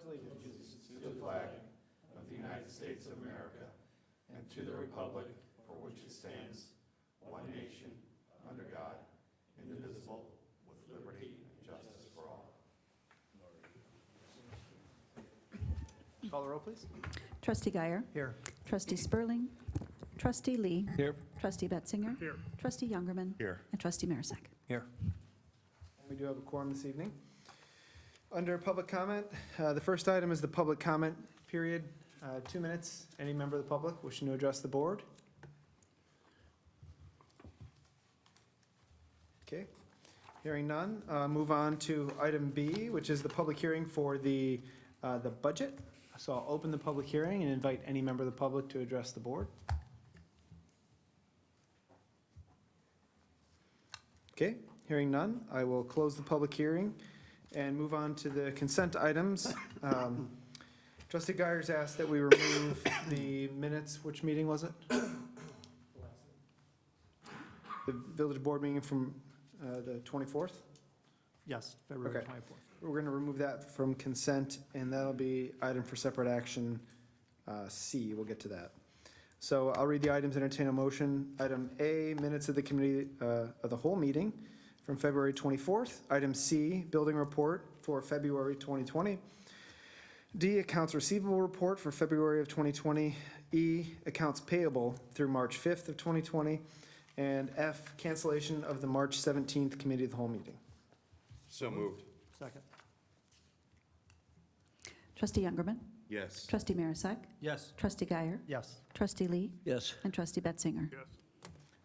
pledge allegiance to the flag of the United States of America and to the republic for which it stands, one nation, under God, indivisible, with liberty and justice for all. Call the roll, please. Trustee Guyer. Here. Trustee Spurling. Trustee Lee. Here. Trustee Betzinger. Here. Trustee Youngerman. Here. And Trustee Marisak. Here. We do have a quorum this evening. Under public comment, the first item is the public comment period. 2 minutes. Any member of the public wishing to address the board? Okay. Hearing none, move on to item B, which is the public hearing for the budget. So I'll open the public hearing and invite any member of the public to address the board. Okay, hearing none, I will close the public hearing and move on to the consent items. Trustee Guyers asked that we remove the minutes. Which meeting was it? The village board meeting from the 24th? Yes, February Okay. 24th. We're going to remove that from consent, and that'll be item for separate action C. We'll get to that. So I'll read the items, entertain a motion. Item A, minutes of the committee of the whole meeting from February 24th. Item C, building report for February 2020. D, accounts receivable report for February of 2020. E, accounts payable through March 5th of 2020. And F, cancellation of the March 17th committee of the whole meeting. So moved. Second. Trustee Youngerman. Yes. Trustee Marisak. Yes. Trustee Guyer. Yes. Trustee Lee. Yes. And Trustee Betzinger.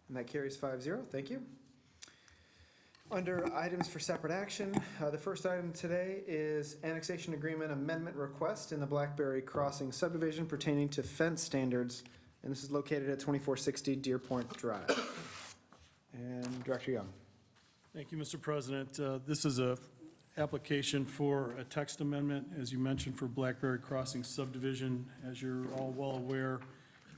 And that carries 5-0. Thank you. Under items for separate action, the first item today is annexation agreement amendment request in the Blackberry Crossing subdivision pertaining to fence standards. And this is located at 2460 Deer Point Drive. And Director Young. Thank you, Mr. President. This is a application for a text amendment, as you mentioned, for Blackberry Crossing subdivision. As you're all well aware,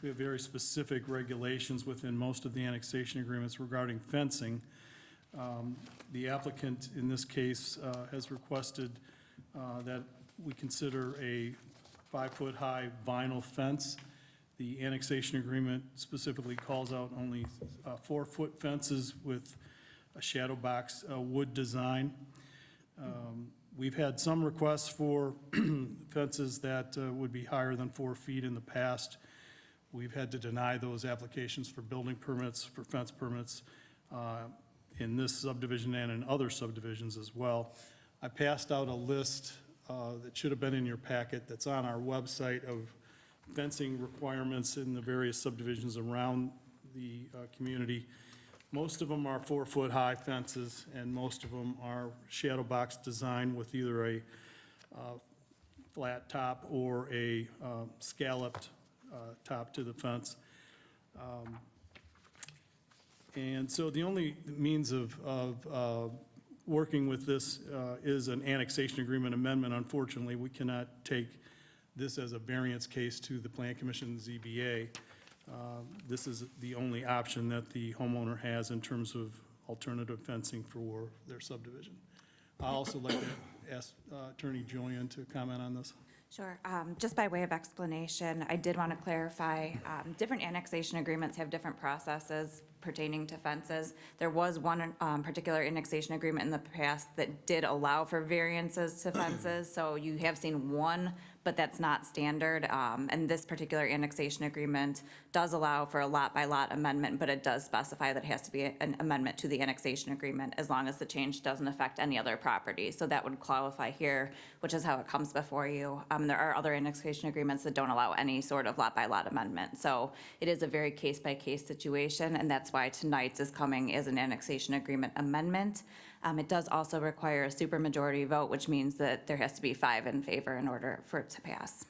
we have very specific regulations within most of the annexation agreements regarding fencing. The applicant, in this case, has requested that we consider a 5-foot-high vinyl fence. The annexation agreement specifically calls out only 4-foot fences with a shadow box wood design. We've had some requests for fences that would be higher than 4 feet in the past. We've had to deny those applications for building permits, for fence permits, in this subdivision and in other subdivisions as well. I passed out a list that should have been in your packet that's on our website of fencing requirements in the various subdivisions around the community. Most of them are 4-foot-high fences, and most of them are shadow box design with either a flat top or a scalloped top to the fence. And so the only means of working with this is an annexation agreement amendment. Unfortunately, we cannot take this as a variance case to the Plan Commission ZBA. This is the only option that the homeowner has in terms of alternative fencing for their subdivision. I'd also like to ask Attorney Julian to comment on this. Sure. Just by way of explanation, I did want to clarify, different annexation agreements have different processes pertaining to fences. There was one particular annexation agreement in the past that did allow for variances to fences, so you have seen one, but that's not standard. And this particular annexation agreement does allow for a lot-by-lot amendment, but it does specify that it has to be an amendment to the annexation agreement as long as the change doesn't affect any other property. So that would qualify here, which is how it comes before you. There are other annexation agreements that don't allow any sort of lot-by-lot amendment. So it is a very case-by-case situation, and that's why tonight's is coming as an annexation agreement amendment. It does also require a supermajority vote, which means that there has to be 5 in favor in order for it to pass.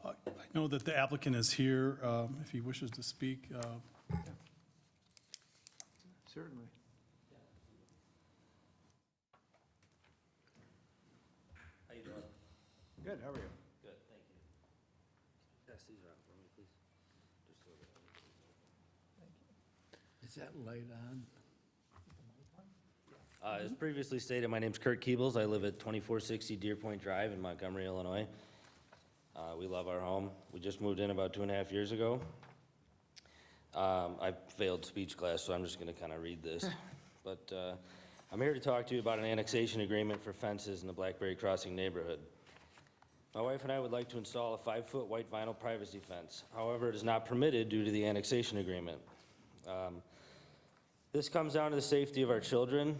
I know that the applicant is here, if he wishes to speak. Certainly. How you doing? Good, how are you? Good, thank you. Pass these around for me, please. Just so that. Is that light on? As previously stated, my name's Kurt Keebles. I live at 2460 Deer Point Drive in Montgomery, Illinois. We love our home. We just moved in about 2.5 years ago. I failed speech class, so I'm just gonna kind of read this. But I'm here to talk to you about an annexation agreement for fences in the Blackberry Crossing neighborhood. My wife and I would like to install a 5-foot white vinyl privacy fence. However, it is not permitted due to the annexation agreement. This comes down to the safety of our children.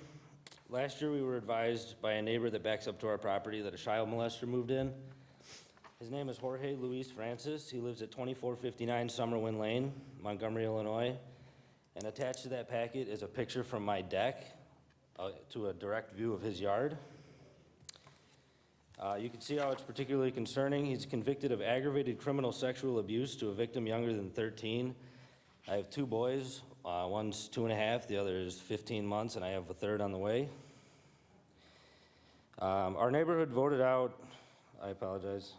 Last year, we were advised by a neighbor that backs up to our property that a child molester moved in. His name is Jorge Luis Francis. He lives at 2459 Summerwind Lane, Montgomery, Illinois. And attached to that packet is a picture from my deck to a direct view of his yard. You can see how it's particularly concerning. He's convicted of aggravated criminal sexual abuse to a victim younger than 13. I have 2 boys. One's 2.5, the other is 15 months, and I have a third on the way. Our neighborhood voted out, I apologize.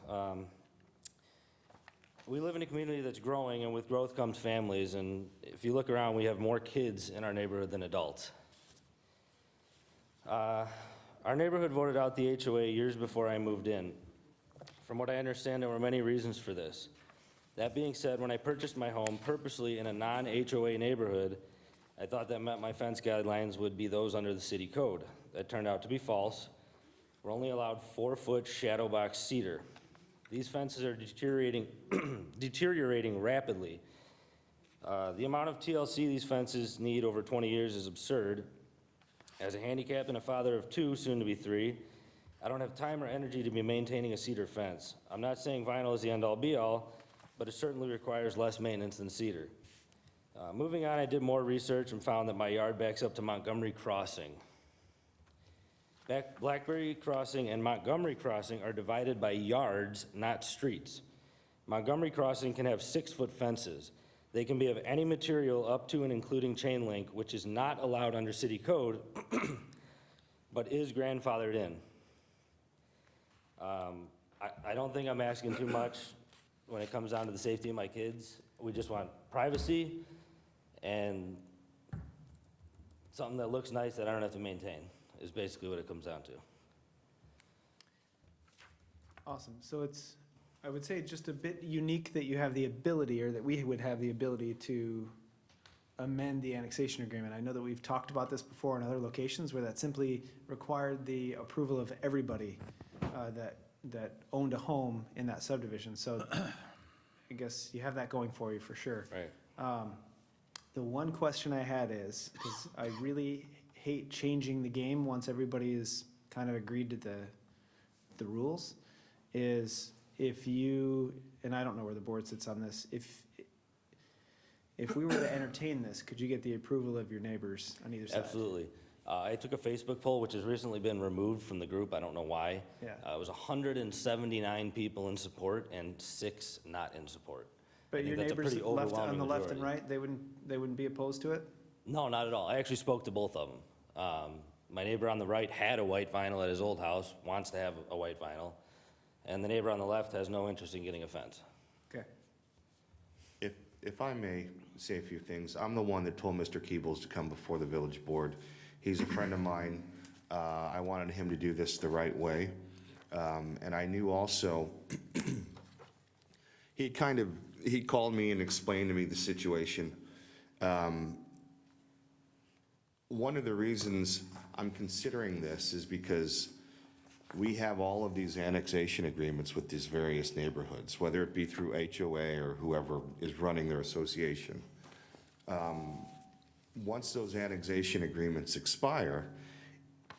We live in a community that's growing, and with growth comes families, and if you look around, we have more kids in our neighborhood than adults. Our neighborhood voted out the HOA years before I moved in. From what I understand, there were many reasons for this. That being said, when I purchased my home purposely in a non-HOA neighborhood, I thought that meant my fence guidelines would be those under the city code. That turned out to be false. We're only allowed 4-foot shadow box cedar. These fences are deteriorating rapidly. The amount of TLC these fences need over 20 years is absurd. As a handicap and a father of 2, soon to be 3, I don't have time or energy to be maintaining a cedar fence. I'm not saying vinyl is the end-all be-all, but it certainly requires less maintenance than cedar. Moving on, I did more research and found that my yard backs up to Montgomery Crossing. Blackberry Crossing and Montgomery Crossing are divided by yards, not streets. Montgomery Crossing can have 6-foot fences. They can be of any material up to and including chain link, which is not allowed under city code, but is grandfathered in. I don't think I'm asking too much when it comes down to the safety of my kids. We just want privacy and something that looks nice that I don't have to maintain, is basically what it comes down to. Awesome. So it's, I would say, just a bit unique that you have the ability, or that we would have the ability to amend the annexation agreement. I know that we've talked about this before in other locations where that simply required the approval of everybody that owned a home in that subdivision. So I guess you have that going for you for sure. Right. The one question I had is, because I really hate changing the game once everybody is kind of agreed to the rules, is if you, and I don't know where the board sits on this, if we were to entertain this, could you get the approval of your neighbors on either side? Absolutely. I took a Facebook poll, which has recently been removed from the group. I don't know why. Yeah. It was 179 people in support and 6 not in support. I But think your that's a neighbors pretty left, on overwhelming the left and majority. right, they wouldn't be opposed to it? No, not at all. I actually spoke to both of them. My neighbor on the right had a white vinyl at his old house, wants to have a white vinyl, and the neighbor on the left has no interest in getting a fence. Okay. If I may say a few things, I'm the one that told Mr. Keebles to come before the village board. He's a friend of mine. I wanted him to do this the right way. And I knew also, he called me and explained to me the situation. One of the reasons I'm considering this is because we have all of these annexation agreements with these various neighborhoods, whether it be through HOA or whoever is running their association. Once those annexation agreements expire,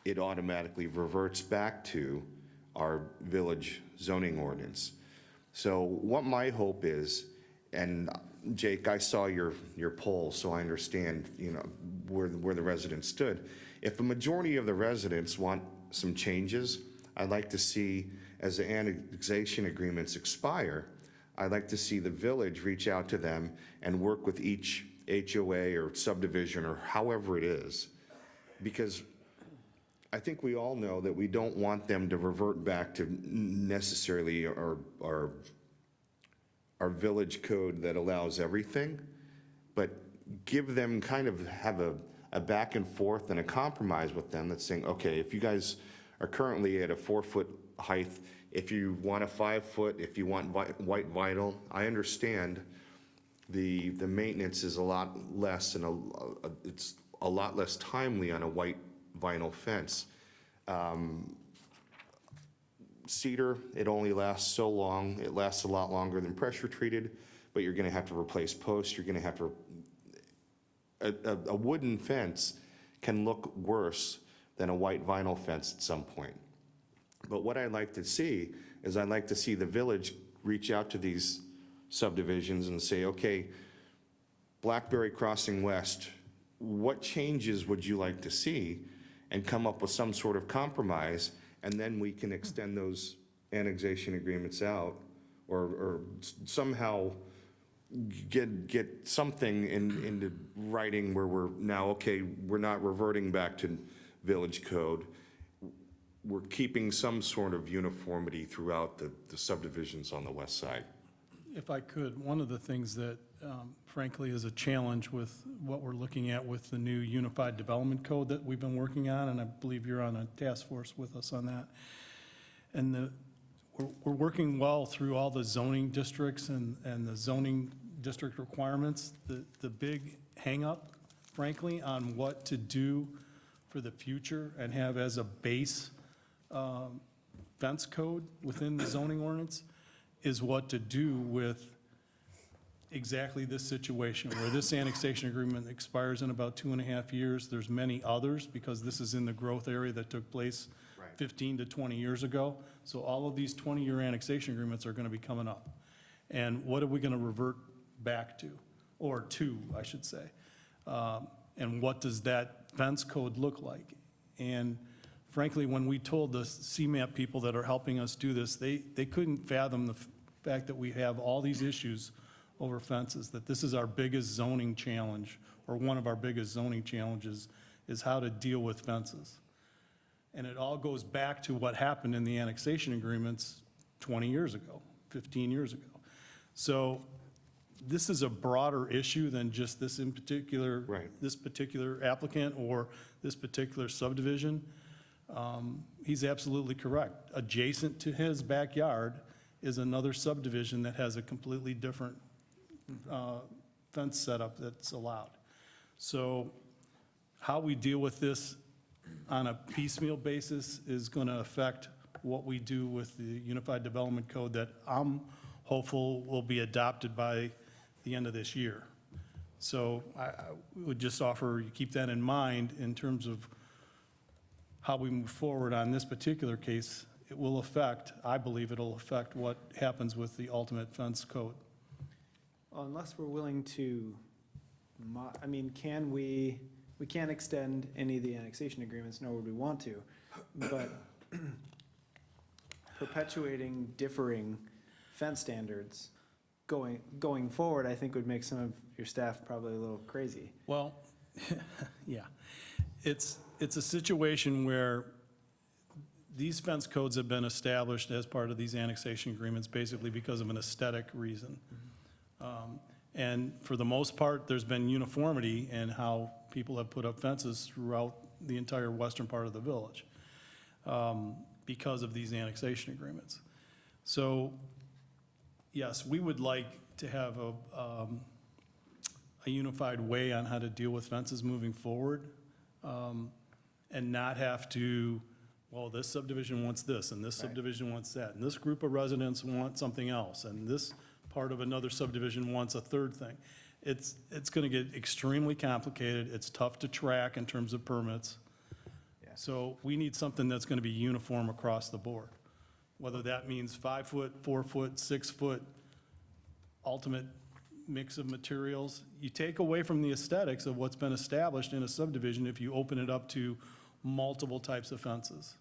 it automatically reverts back to our village zoning ordinance. So what my hope is, and Jake, I saw your poll, so I understand, where the residents stood. If a majority of the residents want some changes, I'd like to see, as the annexation agreements expire, I'd like to see the village reach out to them and work with each HOA or subdivision or however it is. Because I think we all know that we don't want them to revert back to necessarily our village code that allows everything, but give them kind of have a a back and forth and a compromise with them that's saying, okay, if you guys are currently at a 4-foot height, if you want a 5-foot, if you want white vinyl, I understand the maintenance is a lot less and it's a lot less timely on a white vinyl fence. Cedar, it only lasts so long. It lasts a lot longer than pressure treated, but you're gonna have to replace posts. You're gonna have to, a wooden fence can look worse than a white vinyl fence at some point. But what I'd like to see is I'd like to see the village reach out to these subdivisions and say, okay, Blackberry Crossing West, what changes would you like to see? And come up with some sort of compromise, and then we can extend those annexation agreements out, or somehow get something into writing where we're now, okay, we're not reverting back to village code. We're keeping some sort of uniformity throughout the subdivisions on the west side. If I could, one of the things that frankly is a challenge with what we're looking at with the new Unified Development Code that we've been working on, and I believe you're on a task force with us on that. And we're working well through all the zoning districts and the zoning district requirements. The big hangup, frankly, on what to do for the future and have as a base fence code within the zoning ordinance is what to do with exactly this situation, where this annexation agreement expires in about 2.5 years. There's many others, because this is in the growth area that took place 15 to 20 years ago. So all of these 20-year annexation agreements are going to be coming up. And what are we going to revert back to, or to, I should say? And what does that fence code look like? And frankly, when we told the CMAP people that are helping us do this, they couldn't fathom the fact that we have all these issues over fences, that this is our biggest zoning challenge, or one of our biggest zoning challenges, is how to deal with fences. And it all goes back to what happened in the annexation agreements 20 years ago, 15 years ago. So this is a broader issue than just this in particular, this particular applicant or this particular subdivision. He's absolutely correct. Adjacent to his backyard is another subdivision that has a completely different fence setup that's allowed. So how we deal with this on a piecemeal basis is going to affect what we do with the Unified Development Code that I'm hopeful will be adopted by the end of this year. So I would just offer you keep that in mind in terms of how we move forward on this particular case. It will affect, I believe it'll affect what happens with the ultimate fence code. Well, unless we're willing to, I mean, we can't extend any of the annexation agreements, nor would we want to, but perpetuating differing fence standards going forward, I think would make some of your staff probably a little crazy. Well, yeah, it's a situation where these fence codes have been established as part of these annexation agreements basically because of an aesthetic reason. And for the most part, there's been uniformity in how people have put up fences throughout the entire western part of the village because of these annexation agreements. So, yes, we would like to have a unified way on how to deal with fences moving forward, and not have to, well, this subdivision wants this, and this subdivision wants that, and this group of residents want something else, and this part of another subdivision wants a third thing. It's going to get extremely complicated. It's tough to track in terms of permits. So we need something that's going to be uniform across the board, whether that means 5-foot, 4-foot, 6-foot, ultimate mix of materials. You take away from the aesthetics of what's been established in a subdivision if you open it up to multiple types of fences.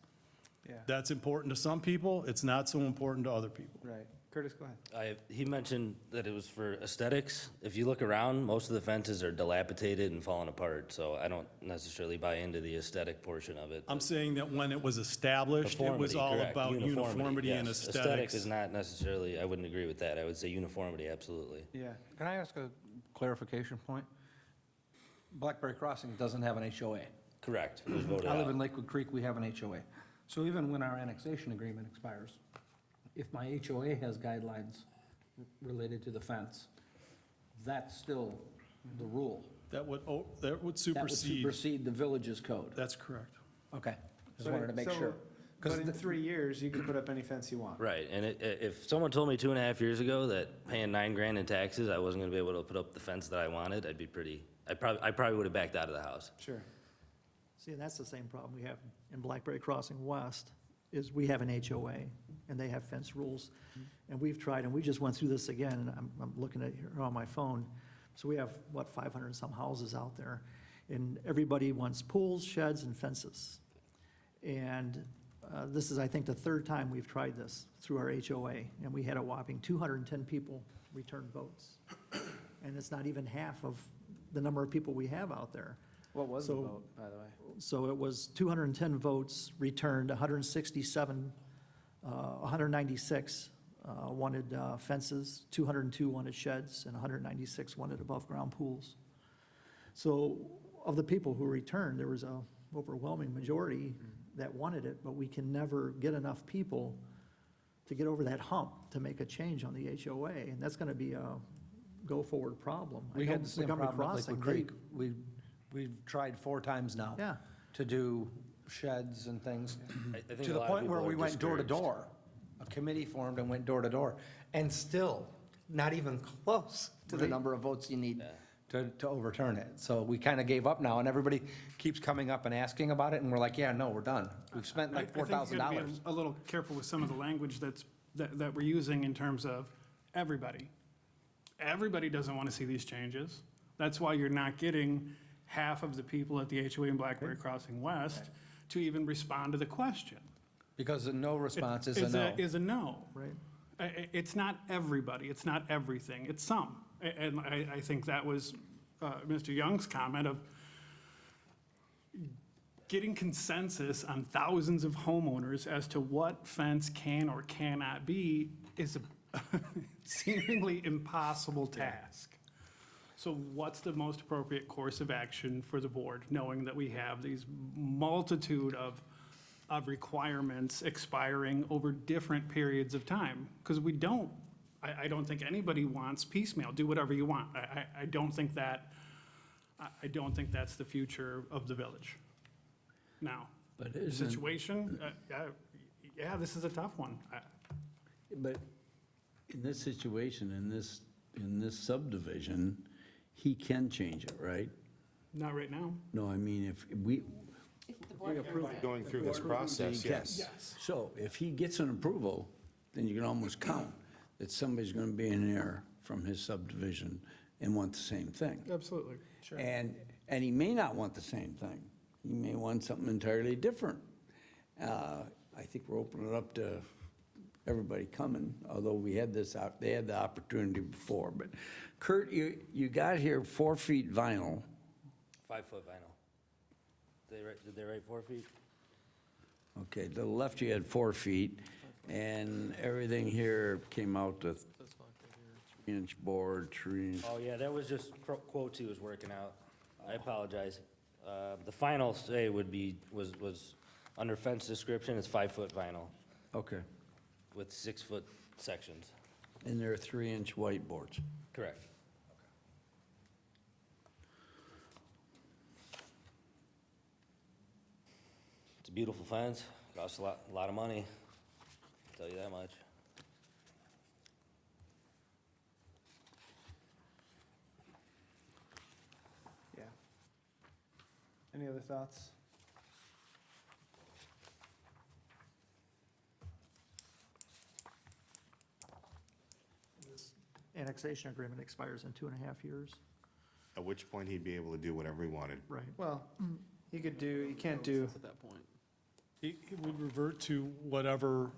Yeah, That's important to some people. It's not so important to other people. right. Curtis, go ahead. He mentioned that it was for aesthetics. If you look around, most of the fences are dilapidated and falling apart, so I don't necessarily buy into the aesthetic portion of it. I'm saying that when it was established, it was Conformity, all correct. about uniformity and yes. aesthetics. Aesthetic is not necessarily, I wouldn't agree with that. I would say uniformity, absolutely. Yeah, Can I ask a clarification point? Blackberry Crossing doesn't have an HOA. Correct. It was voted I live in out. Lakewood Creek, we have an HOA. So even when our annexation agreement expires, if my HOA has guidelines related to the fence, that's still the rule. That would That would supersede. supersede the village's code. That's correct. Okay, just But wanted to make so- sure. But in 3 years, you can put up any fence you want. Right, and if someone told me 2.5 years ago that paying $9,000 in taxes, I wasn't gonna be able to put up the fence that I wanted, I probably would have backed out of the house. Sure. See, and that's the same problem we have in Blackberry Crossing West, is we have an HOA, and they have fence rules. And we've tried, and we just went through this again, and I'm looking at here on my phone. So we have, 500 and some houses out there, and everybody wants pools, sheds, and fences. And this is, I think, the third time we've tried this through our HOA, and we had a whopping 210 people return votes. And it's not even half of the number of people we have out there. What was the So- vote, by the way? So it was 210 votes returned, 167, 196 wanted fences, 202 wanted sheds, and 196 wanted above-ground pools. So of the people who returned, there was a overwhelming majority that wanted it, but we can never get enough people to get over that hump to make a change on the HOA, and that's gonna be a go-forward problem. I We know had the same Montgomery problem at Crossing, Lakewood they- Creek. We've tried 4 times now. Yeah. To do sheds and things, I think to a the lot of point where people we are went door to discouraged. door. A committee formed and went door to door, and still not even close to the number of votes you need to overturn it. So we kind of gave up now, and everybody keeps coming up and asking about it, and we're like, yeah, no, we're done. We've spent like I think you gotta $4,000. be a little careful with some of the language that we're using in terms of everybody. Everybody doesn't want to see these changes. That's why you're not getting half of the people at the HOA in Blackberry Crossing West to even respond to the question. Because a no response is a no. Is a no. Right. It's not everybody, it's not everything, it's some. And I think that was Mr. Young's comment of getting consensus on thousands of homeowners as to what fence can or cannot be is a seemingly impossible task. So what's the most appropriate course of action for the board, knowing that we have these multitude of requirements expiring over different periods of time? Because we don't, I don't think anybody wants piecemeal, do whatever you want. I don't think that's the future of the village. Now, But the isn't, situation, yeah, this is a tough one. but in this situation, in this subdivision, he can change it, right? Not right now. No, I mean, if we. Going through this process, yes. So if he gets an approval, then you can almost count that somebody's gonna be in there from his subdivision and want the same thing. Absolutely. Sure. And he may not want the same thing. He may want something entirely different. I think we're opening it up to everybody coming, although we had they had the opportunity before. But Kurt, you got here 4 feet vinyl. 5-foot vinyl. Did they write 4 feet? Okay, to the left you had 4 feet, and everything here came out with 3-inch board, 3-inch. Oh, yeah, that was just quotes he was working out. I apologize. The final say was under fence description, it's 5-foot vinyl Okay, with 6-foot sections. and they're 3-inch whiteboards. Correct. It's a beautiful fence, costs a lot of money, I'll tell you that much. Yeah. Any other thoughts? This annexation agreement expires in 2.5 years. At which point he'd be able to do whatever he wanted. Right. Well, you can't do, It would revert to whatever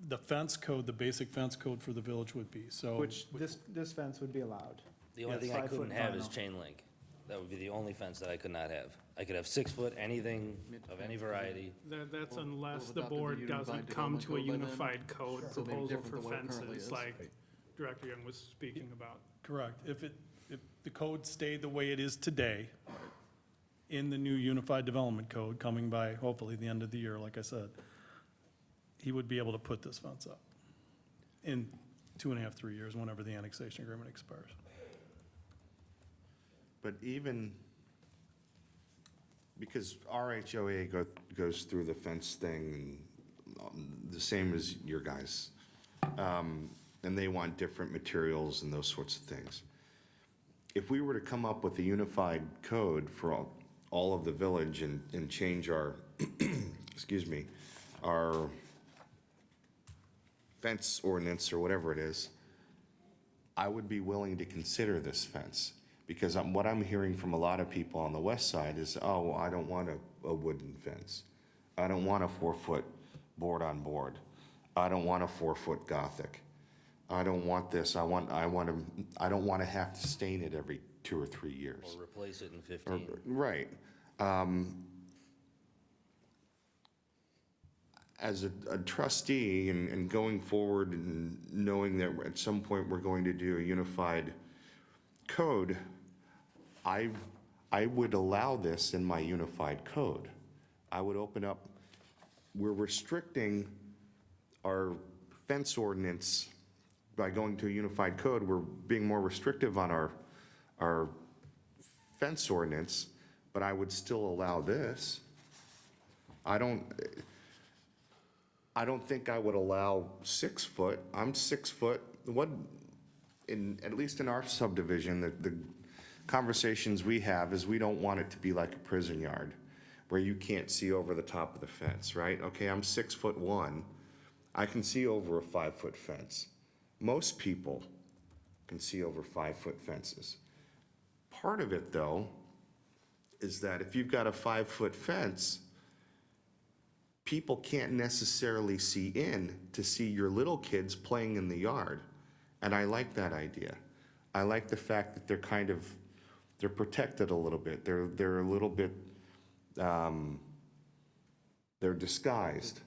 the fence code, the basic fence code for the village would be, so. which this fence would be allowed. The only Yes, thing I 5-foot couldn't have is vinyl. chain link. That would be the only fence that I could not have. I could have 6-foot, anything of any variety. That's unless the board doesn't come to a unified code proposal for fences, like Director Young was speaking about. Correct. if the code stayed the way it is today, in the new Unified Development Code coming by hopefully the end of the year, like I said, he would be able to put this fence up in 2.5, 3 years, whenever the annexation agreement expires. But even, because our HOA goes through the fence thing, the same as your guys. And they want different materials and those sorts of things. If we were to come up with a unified code for all of the village and change our, excuse me, our fence ordinance or whatever it is, I would be willing to consider this fence. Because what I'm hearing from a lot of people on the west side is, oh, I don't want a wooden fence. I don't want a 4-foot board on board. I don't want a 4-foot Gothic. I don't want this. I don't want to have to stain it every 2 or 3 years. Or replace it in 15. Right. As a trustee and going forward and knowing that at some point we're going to do a unified code, I would allow this in my unified code. I would open up, we're restricting our fence ordinance by going to a unified code. We're being more restrictive on our fence ordinance, but I would still allow this. I don't think I would allow 6 foot. I'm 6 foot. At least in our subdivision, the conversations we have is we don't want it to be like a prison yard where you can't see over the top of the fence, right? Okay, I'm 6'1". I can see over a 5-foot fence. Most people can see over 5-foot fences. Part of it, though, is that if you've got a 5-foot fence, people can't necessarily see in to see your little kids playing in the yard. And I like that idea. I like the fact that they're protected a little bit. They're a little bit, they're disguised.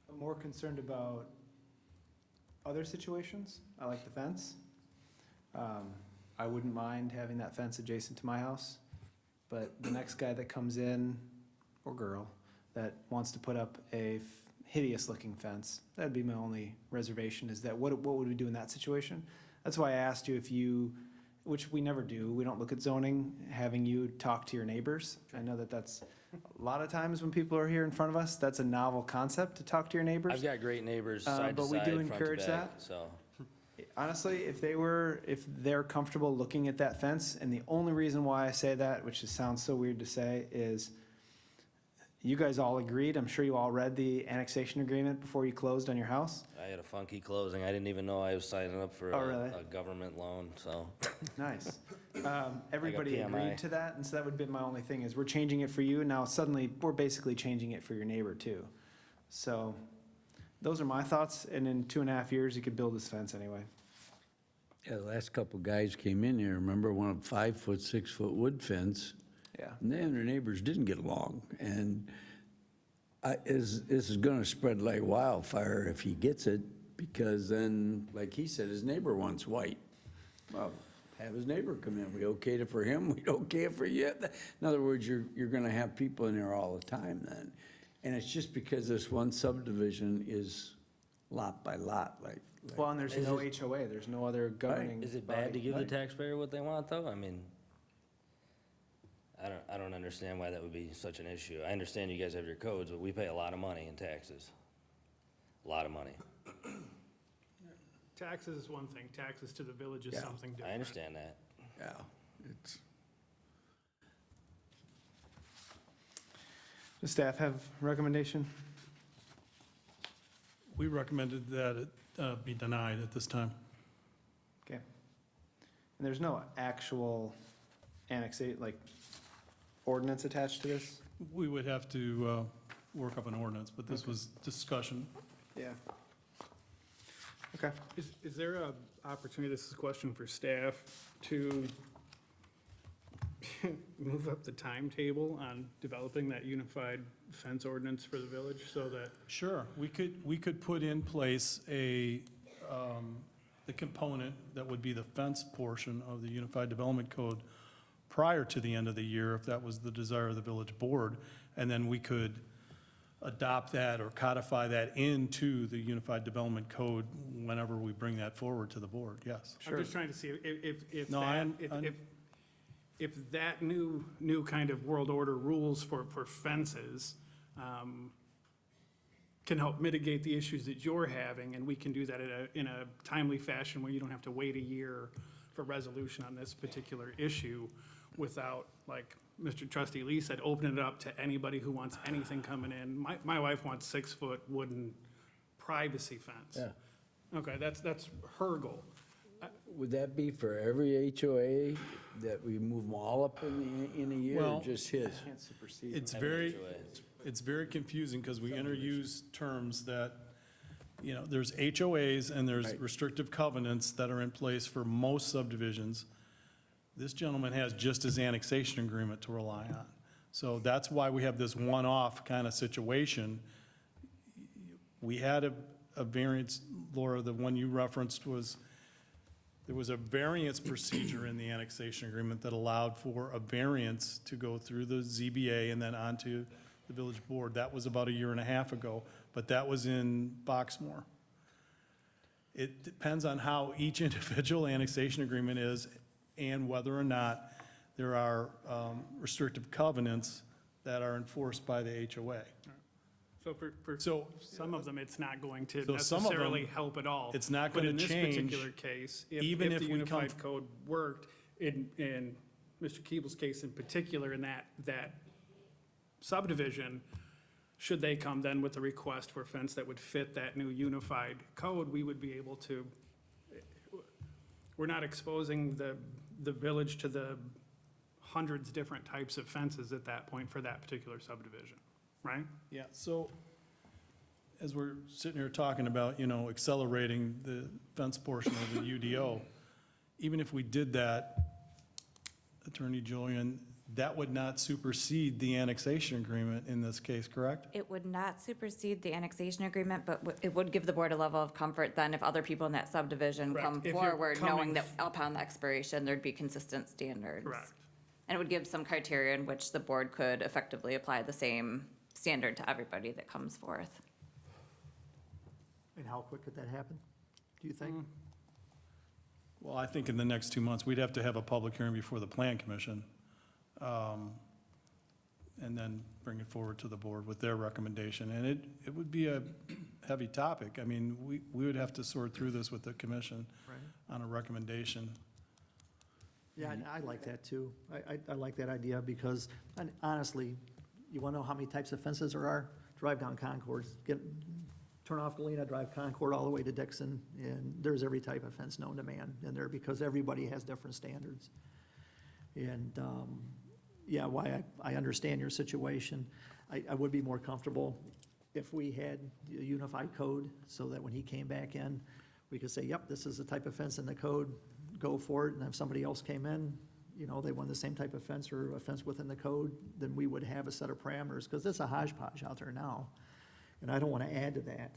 I'm more concerned about other situations. I like the fence. I wouldn't mind having that fence adjacent to my house, but the next guy that comes in, or girl, that wants to put up a hideous-looking fence, that'd be my only reservation, is that what would we do in that situation? That's why I asked you if you, which we never do, we don't look at zoning, having you talk to your neighbors. I know that that's, a lot of times when people are here in front of us, that's a novel concept, to talk to your neighbors. I've got great neighbors side to But we side, do front to encourage back, that. so. Honestly, if they're comfortable looking at that fence, and the only reason why I say that, which sounds so weird to say, is you guys all agreed, I'm sure you all read the annexation agreement before you closed on your house. I had a funky closing. I didn't even know I was signing up for Oh, really? a government loan, so. Nice. Everybody PMI. agreed to that, and so that would be my only thing, is we're changing it for you, and now suddenly, we're basically changing it for your neighbor too. So, those are my thoughts, and in 2.5 years, you could build this fence anyway. Yeah, the last couple guys came in here, remember, one of 5-foot, 6-foot wood fence, Yeah. and they and their neighbors didn't get along. And this is gonna spread like wildfire if he gets it, because then, like he said, his neighbor wants white. Well, have his neighbor come in, we okayed it for him, we okay it for you. In other words, you're gonna have people in there all the time then. And it's just because this one subdivision is lot by lot, like. Well, and there's no HOA, there's no other governing. Is it bad to body. give the taxpayer what they want, though? I mean, I don't understand why that would be such an issue. I understand you guys have your codes, but we pay a lot of money in taxes. A lot of money. Taxes is one thing, taxes to the village is Yeah. something different. I understand that. Yeah, it's. Does staff have recommendation? We recommended that it be denied at this time. Okay. And there's no actual annexate, like ordinance attached to this? We would have to work up an ordinance, but this was discussion. Yeah. Okay. Is there a opportunity, this is a question for staff, to move up the timetable on developing that unified fence ordinance for the village so that, Sure, we could put in place the component that would be the fence portion of the Unified Development Code prior to the end of the year, if that was the desire of the village board, and then we could adopt that or codify that into the Unified Development Code whenever we bring that forward to the board, yes. I'm just trying to see if No, if that new kind of world order rules for fences can help mitigate the issues that you're having, and we can do that in a timely fashion where you don't have to wait a year for resolution on this particular issue without, like Mr. Trustee Lee said, opening it up to anybody who wants anything coming in. My wife wants 6-foot wooden privacy fence. Yeah. Okay, that's her goal. Would that be for every HOA that we move them all up in a year, or Well, just his? Can't supersede. It's very confusing because we interuse terms that, there's HOAs and there's Right. restrictive covenants that are in place for most subdivisions. This gentleman has just his annexation agreement to rely on. So that's why we have this one-off kind of situation. We had a variance, Laura, the one you referenced there was a variance procedure in the annexation agreement that allowed for a variance to go through the ZBA and then onto the village board. That was about a year and a half ago, but that was in Boxmoor. It depends on how each individual annexation agreement is and whether or not there are restrictive covenants that are enforced by the HOA. So for So- some of them, it's not going to So some of them, necessarily help at all. it's not But gonna in this change, particular case, even if if the we come unified code worked, in Mr. Keeble's case in particular, in that subdivision, should they come then with a request for a fence that would fit that new unified code, we would be able to, we're not exposing the village to the hundreds different types of fences at that point for that particular subdivision, right? Yeah, so as we're sitting here talking about, accelerating the fence portion of the UDO, even if we did that, Attorney Julian, that would not supersede the annexation agreement in this case, correct? It would not supersede the annexation agreement, but it would give the board a level of comfort then if other people in that subdivision Correct. come If you're forward, knowing coming that upon the expiration, there'd be consistent standards. Correct. And it would give some criteria in which the board could effectively apply the same standard to everybody that comes forth. And how quick could that happen, do you think? Well, I think in the next 2 months, we'd have to have a public hearing before the Plan Commission, and then bring it forward to the board with their recommendation. And it would be a heavy topic. I mean, we would have to sort through this with the commission Right. on a recommendation. Yeah, and I like that too. I like that idea because and honestly, you want to know how many types of fences there are? Drive down Concord, turn off Galena, drive Concord all the way to Dixon, and there's every type of fence known to man in there because everybody has different standards. And, yeah, why I understand your situation. I would be more comfortable if we had a unified code so that when he came back in, we could say, yep, this is the type of fence in the code, go for it. And if somebody else came in, they want the same type of fence or a fence within the code, then we would have a set of parameters, because it's a hodgepodge out there now. And I don't want to add to that,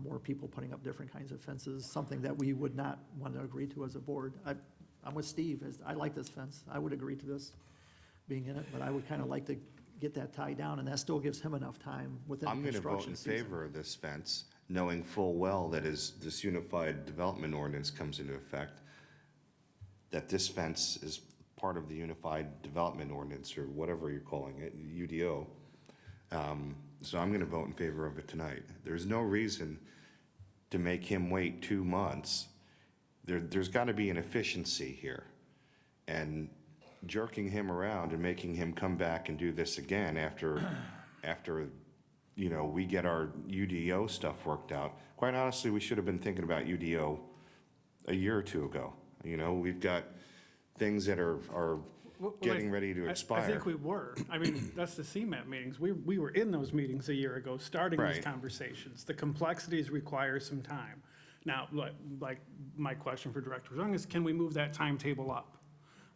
more people putting up different kinds of fences, something that we would not want to agree to as a board. I'm with Steve, I like this fence. I would agree to this being in it, but I would kind of like to get that tied down, and that still gives him enough time within I'm the going to vote construction in season. favor of this fence, knowing full well that as this unified development ordinance comes into effect, that this fence is part of the unified development ordinance, or whatever you're calling it, UDO. So I'm going to vote in favor of it tonight. There's no reason to make him wait 2 months. There's got to be an efficiency here. And jerking him around and making him come back and do this again after we get our UDO stuff worked out. Quite honestly, we should have been thinking about UDO a year or two ago. We've got things that are getting ready to expire. I think we were. I mean, that's the CMAP meetings. We were in those meetings a year ago, starting these Right. conversations. The complexities require some time. Now, like my question for Director Zung is, can we move that timetable up?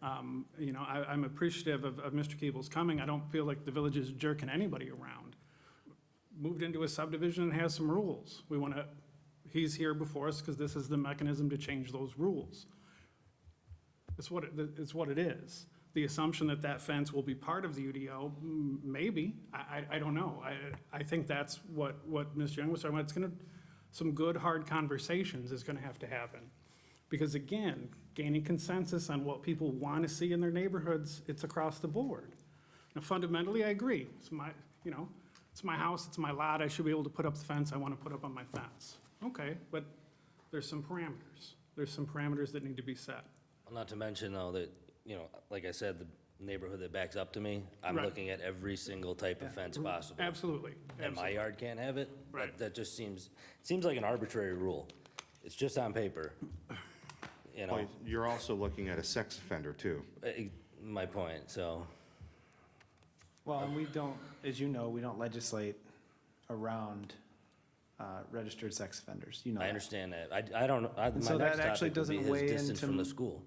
You know, I'm appreciative of Mr. Keeble's coming. I don't feel like the village is jerking anybody around. Moved into a subdivision and has some rules. We want to, he's here before us because this is the mechanism to change those rules. It's what it is. The assumption that that fence will be part of the UDO, maybe, I don't know. I think that's what Mr. Young was talking about. It's gonna, some good, hard conversations is gonna have to happen. Because again, gaining consensus on what people want to see in their neighborhoods, it's across the board. Now fundamentally, I agree. It's my, you know, it's my house, it's my lot, I should be able to put up the fence I want to put up on my fence. Okay, but there's some parameters. There's some parameters that need to be set. Well, not to mention though that, you know, like I said, the neighborhood that backs up to me, I'm Right. looking at every single type of fence possible. Absolutely. And my yard can't have it? Right. That just seems like an arbitrary rule. It's just on paper, you know, Well, you're also looking at a sex offender too. my point, so. Well, and we don't, as you know, we don't legislate around registered sex offenders, you know I that. understand that. I don't, my And so next that actually topic would be doesn't his weigh distance from the into- school.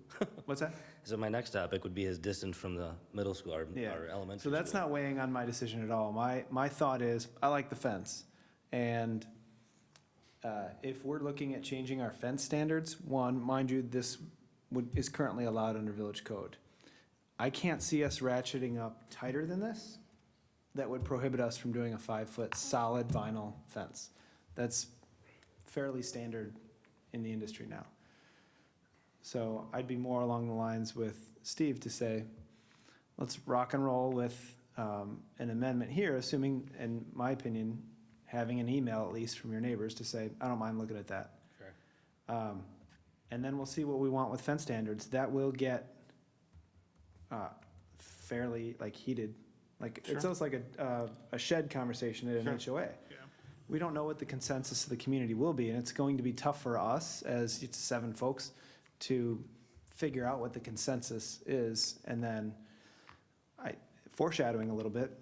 What's that? So my next topic would be his distance from the middle school or Yeah. elementary So that's school. not weighing on my decision at all. My thought is, I like the fence. And if we're looking at changing our fence standards, one, mind you, this is currently allowed under village code. I can't see us ratcheting up tighter than this. That would prohibit us from doing a 5-foot solid vinyl fence. That's fairly standard in the industry now. So I'd be more along the lines with Steve to say, let's rock and roll with an amendment here, assuming, in my opinion, having an email at least from your neighbors to say, I don't mind looking at that. Sure. And then we'll see what we want with fence standards. That will get fairly like heated. Like, it's almost like a shed conversation at an HOA. Yeah. We don't know what the consensus of the community will be, and it's going to be tough for us, as it's 7 folks, to figure out what the consensus is, and then, foreshadowing a little bit,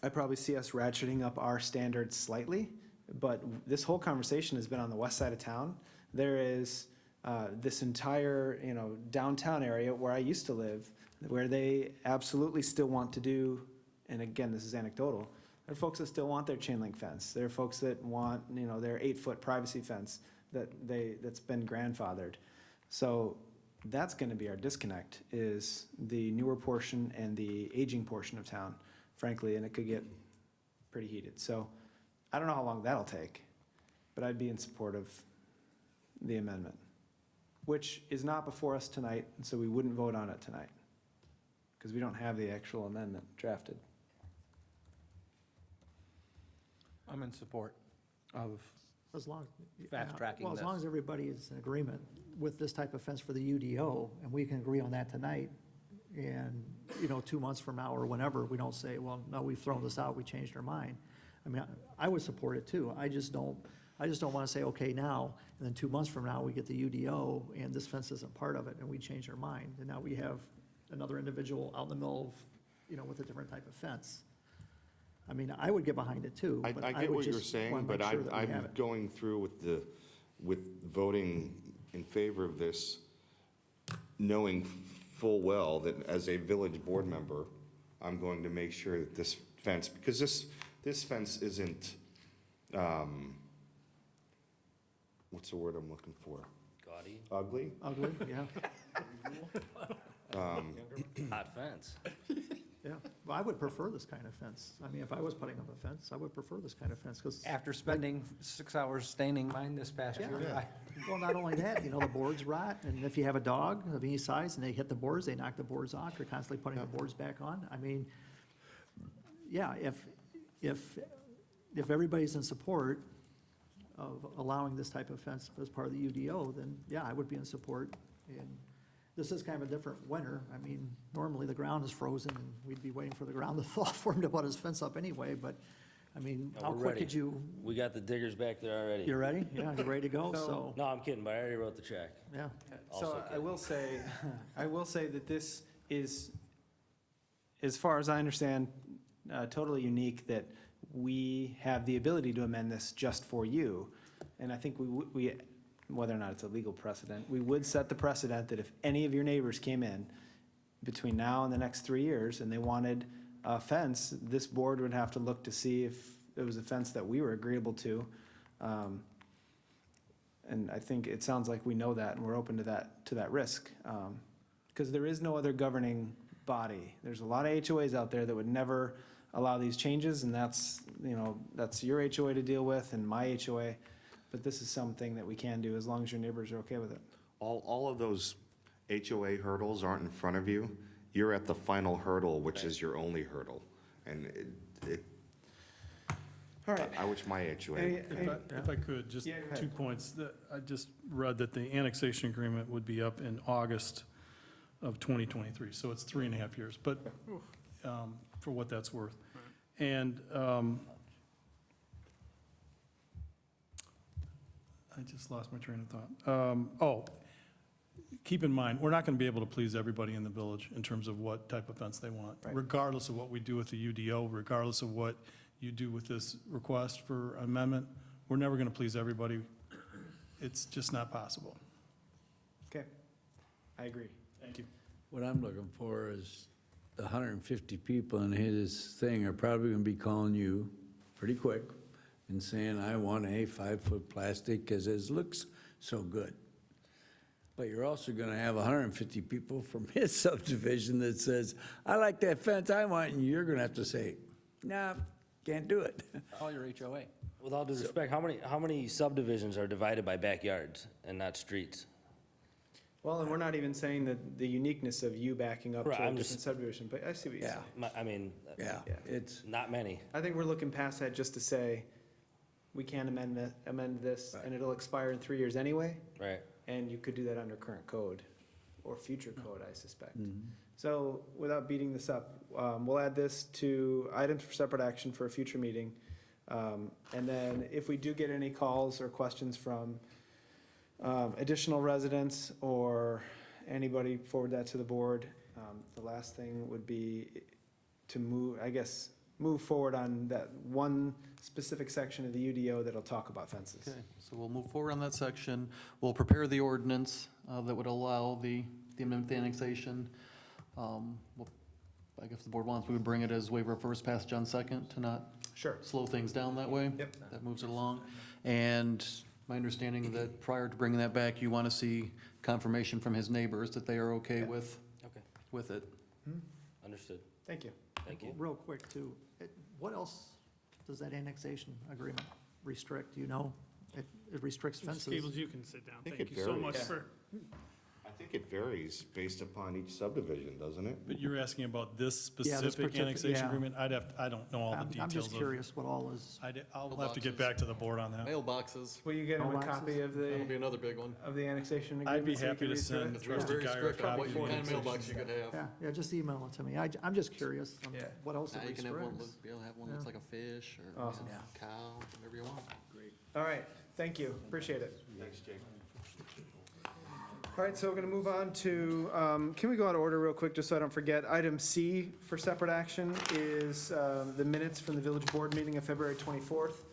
I probably see us ratcheting up our standards slightly, but this whole conversation has been on the west side of town. There is this entire, you know, downtown area where I used to live, where they absolutely still want to do, and again, this is anecdotal, there are folks that still want their chain link fence. There are folks that want, you know, their 8-foot privacy fence that's been grandfathered. So that's gonna be our disconnect, is the newer portion and the aging portion of town, frankly, and it could get pretty heated. So I don't know how long that'll take, but I'd be in support of the amendment, which is not before us tonight, and so we wouldn't vote on it tonight, because we don't have the actual amendment drafted. I'm in support of As long, Fast-tracking well, as this. long as everybody is in agreement with this type of fence for the UDO, and we can agree on that tonight, and, you know, 2 months from now or whenever, we don't say, well, no, we've thrown this out, we changed our mind. I mean, I would support it too. I just don't want to say, okay, now, and then 2 months from now, we get the UDO, and this fence isn't part of it, and we change our mind, and now we have another individual out in the middle of, you know, with a different type of fence. I mean, I would get behind it too, but I I get would what you're just saying, want to but make sure that we have I'm it. going through with voting in favor of this, knowing full well that as a village board member, I'm going to make sure that this fence, because this fence isn't, what's the word I'm looking for? Gaudy, Ugly? Ugly, yeah, hot fence. yeah. Well, I would prefer this kind of fence. I mean, if I was putting up a fence, I would prefer this kind of fence, because, after spending 6 hours staining mine this past year. Yeah. well, not only that, you know, the boards rot, and if you have a dog of any size and they hit the boards, they knock the boards off, you're constantly putting the boards back on. I mean, yeah, if everybody's in support of allowing this type of fence as part of the UDO, then, yeah, I would be in support. And this is kind of a different winter. I mean, normally the ground is frozen, and we'd be waiting for the ground to thaw for him to put his fence up anyway, but, I mean, No, how we're quick ready. could you, We got the diggers back there already. you ready? Yeah, you ready to go? So, No, I'm kidding, but I already wrote the check. yeah. Also So I kidding. will say, I will say that this is, as far as I understand, totally unique, that we have the ability to amend this just for you. And I think we, whether or not it's a legal precedent, we would set the precedent that if any of your neighbors came in between now and the next 3 years, and they wanted a fence, this board would have to look to see if it was a fence that we were agreeable to. And I think it sounds like we know that, and we're open to that risk. Because there is no other governing body. There's a lot of HOAs out there that would never allow these changes, and that's your HOA to deal with and my HOA. But this is something that we can do as long as your neighbors are okay with it. All of those HOA hurdles aren't in front of you. You're at the final hurdle, which is your only hurdle. And All right. I wish my HOA. If I could, just Yeah, go ahead. 2 points. I just read that the annexation agreement would be up in August of 2023, so it's 3.5 years, but for what that's worth. And I just lost my train of thought. Keep in mind, we're not going to be able to please everybody in the village in terms of what type of fence they want, Right. regardless of what we do with the UDO, regardless of what you do with this request for amendment. We're never going to please everybody. It's just not possible. Okay, I agree. Thank you. What I'm looking for is the 150 people in his thing are probably gonna be calling you pretty quick and saying, I want a 5-foot plastic because it looks so good. But you're also gonna have 150 people from his subdivision that says, I like that fence, I want, and you're gonna have to say, nah, can't do it. Call your HOA. With all due respect, how many subdivisions are divided by backyards and not streets? Well, and we're not even saying that the uniqueness of you backing up Right, to a I'm different just- subdivision, but I see what you're Yeah. saying. I mean, Yeah, Yeah. it's, not many. I think we're looking past that just to say, we can amend this, and it'll expire in 3 years anyway, Right. and you could do that under current code, or future code, I suspect. mm-hmm. So, without beating this up, we'll add this to items for separate action for a future meeting. And then if we do get any calls or questions from additional residents or anybody, forward that to the board. The last thing would be to move forward on that one specific section of the UDO that'll talk about fences. Okay, so we'll move forward on that section. We'll prepare the ordinance that would allow the amendment to annexation. I guess if the board wants, we would bring it as waiver of first passage on second to not Sure. slow things down that way. Yep. That moves it along. And my understanding that prior to bringing that back, you want to see confirmation from his neighbors that they are okay Yeah. Okay, with it. understood. Thank you. Thank you. Real quick, too, what else does that annexation agreement restrict, do you know? It restricts Mr. fences. Gables, you can sit down. think Thank it you so much varies. for, I think it varies based upon each subdivision, doesn't it? But you're asking about this Yeah, this specific particular- annexation yeah. agreement? I don't know all the I'm details just of. curious what all is, I'll have to get back to the board on that. Mailboxes, Will you get him a Mailboxes? copy of that'll be the, another big one. annexation agreement? I'd be so you happy can to read through send it? Trustee Very Guyer a strict on copy. what of the kind of annexation. mailbox you could have. yeah, just email it to me. I'm just curious on Yeah. what else it Now you can have one, restricts. you'll have one that's like a fish or Awesome. a cow, whatever you want. All right, thank you, appreciate it. Thanks, Jake. All right, so we're gonna move on to, can we go out of order real quick, just so I don't forget? Item C for separate action is the minutes from the village board meeting of February 24th.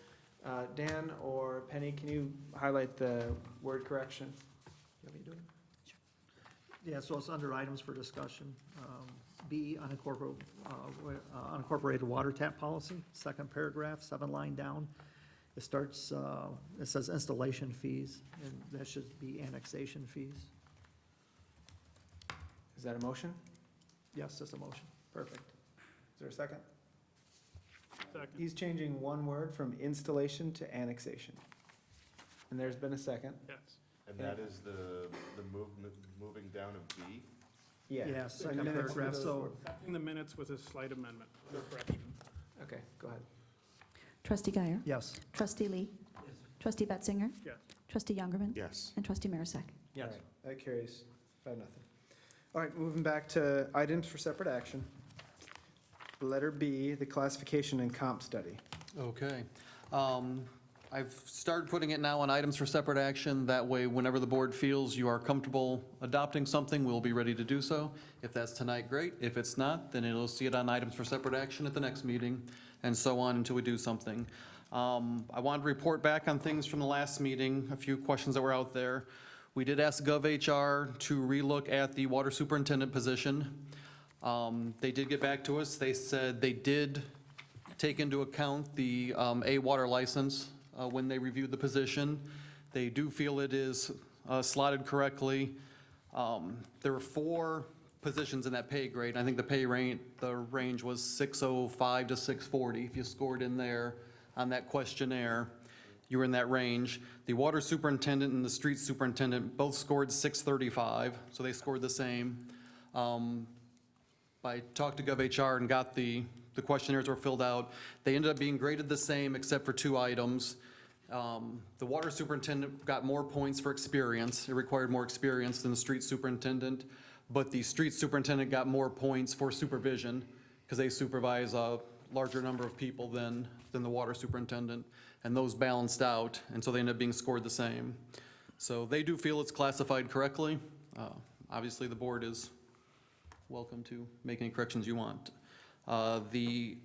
Dan or Penny, can you highlight the word correction? You want me to do it? Yeah, so it's under items for discussion. B, unincorporated water tap policy, second paragraph, 7 line down. It starts, it says installation fees, and that should be annexation fees. Is that a motion? Yes, that's a motion. Perfect. Is there a second? second. He's changing one word from installation to annexation. And there's been a second. Yes. And that is the movement, moving down of B? Yeah. Yeah, And second minutes with paragraph, those so- words. In the minutes with a slight amendment, or correction. Okay, go ahead. Trustee Guyer? Yes. Trustee Lee? Trustee Betzinger? Yes. Trustee Youngerman? Yes. And Trustee Marisak? All right, that carries 5-0. All right, moving back to items for separate action. Letter B, the classification and comp study. Okay. I've started putting it now on items for separate action. That way, whenever the board feels you are comfortable adopting something, we'll be ready to do so. If that's tonight, great. If it's not, then it'll see it on items for separate action at the next meeting, and so on until we do something. I wanted to report back on things from the last meeting, a few questions that were out there. We did ask GovHR to relook at the water superintendent position. They did get back to us. They said they did take into account the A water license when they reviewed the position. They do feel it is slotted correctly. There were 4 positions in that pay grade. I think the range was 605 to 640. If you scored in there on that questionnaire, you were in that range. The water superintendent and the street superintendent both scored 635, so they scored the same. I talked to GovHR and got the questionnaires were filled out. They ended up being graded the same except for 2 items. The water superintendent got more points for experience. It required more experience than the street superintendent, but the street superintendent got more points for supervision because they supervise a larger number of people than the water superintendent, and those balanced out, and so they ended up being scored the same. So they do feel it's classified correctly. Obviously, the board is welcome to make any corrections you want. The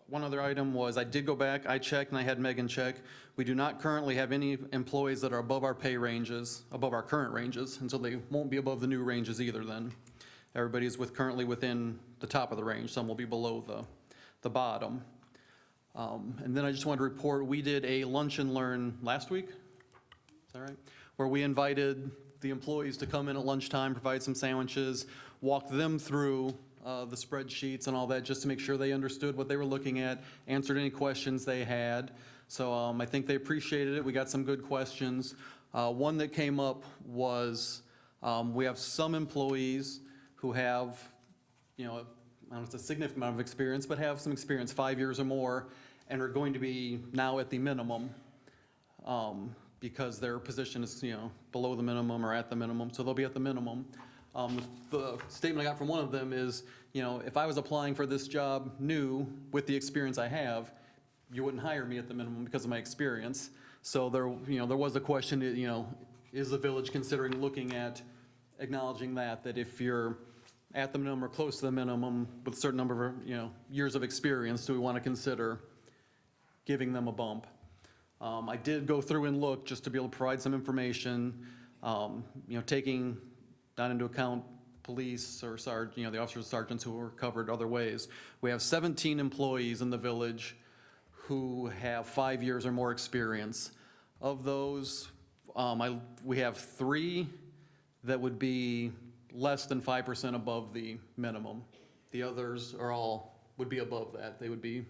one other item was, I did go back, I checked, and I had Megan check. We do not currently have any employees that are above our pay ranges, above our current ranges, and so they won't be above the new ranges either then. Everybody is currently within the top of the range, some will be below the bottom. And then I just wanted to report, we did a lunch and learn last week, is that right? Where we invited the employees to come in at lunchtime, provide some sandwiches, walk them through the spreadsheets and all that, just to make sure they understood what they were looking at, answered any questions they had. So I think they appreciated it. We got some good questions. One that came up was, we have some employees who have, I don't know if it's a significant amount of experience, but have some experience, 5 years or more, and are going to be now at the minimum, because their position is, below the minimum or at the minimum, so they'll be at the minimum. The statement I got from one of them is, if I was applying for this job new with the experience I have, you wouldn't hire me at the minimum because of my experience. So there was a question, is the village considering looking at acknowledging that if you're at the minimum or close to the minimum with a certain number of, years of experience, do we want to consider giving them a bump? I did go through and look just to be able to provide some information, taking not into account police or the officers, sergeants who were covered other ways. We have 17 employees in the village who have 5 years or more experience. Of those, we have 3 that would be less than 5% above the minimum. The others would be above that. They would be,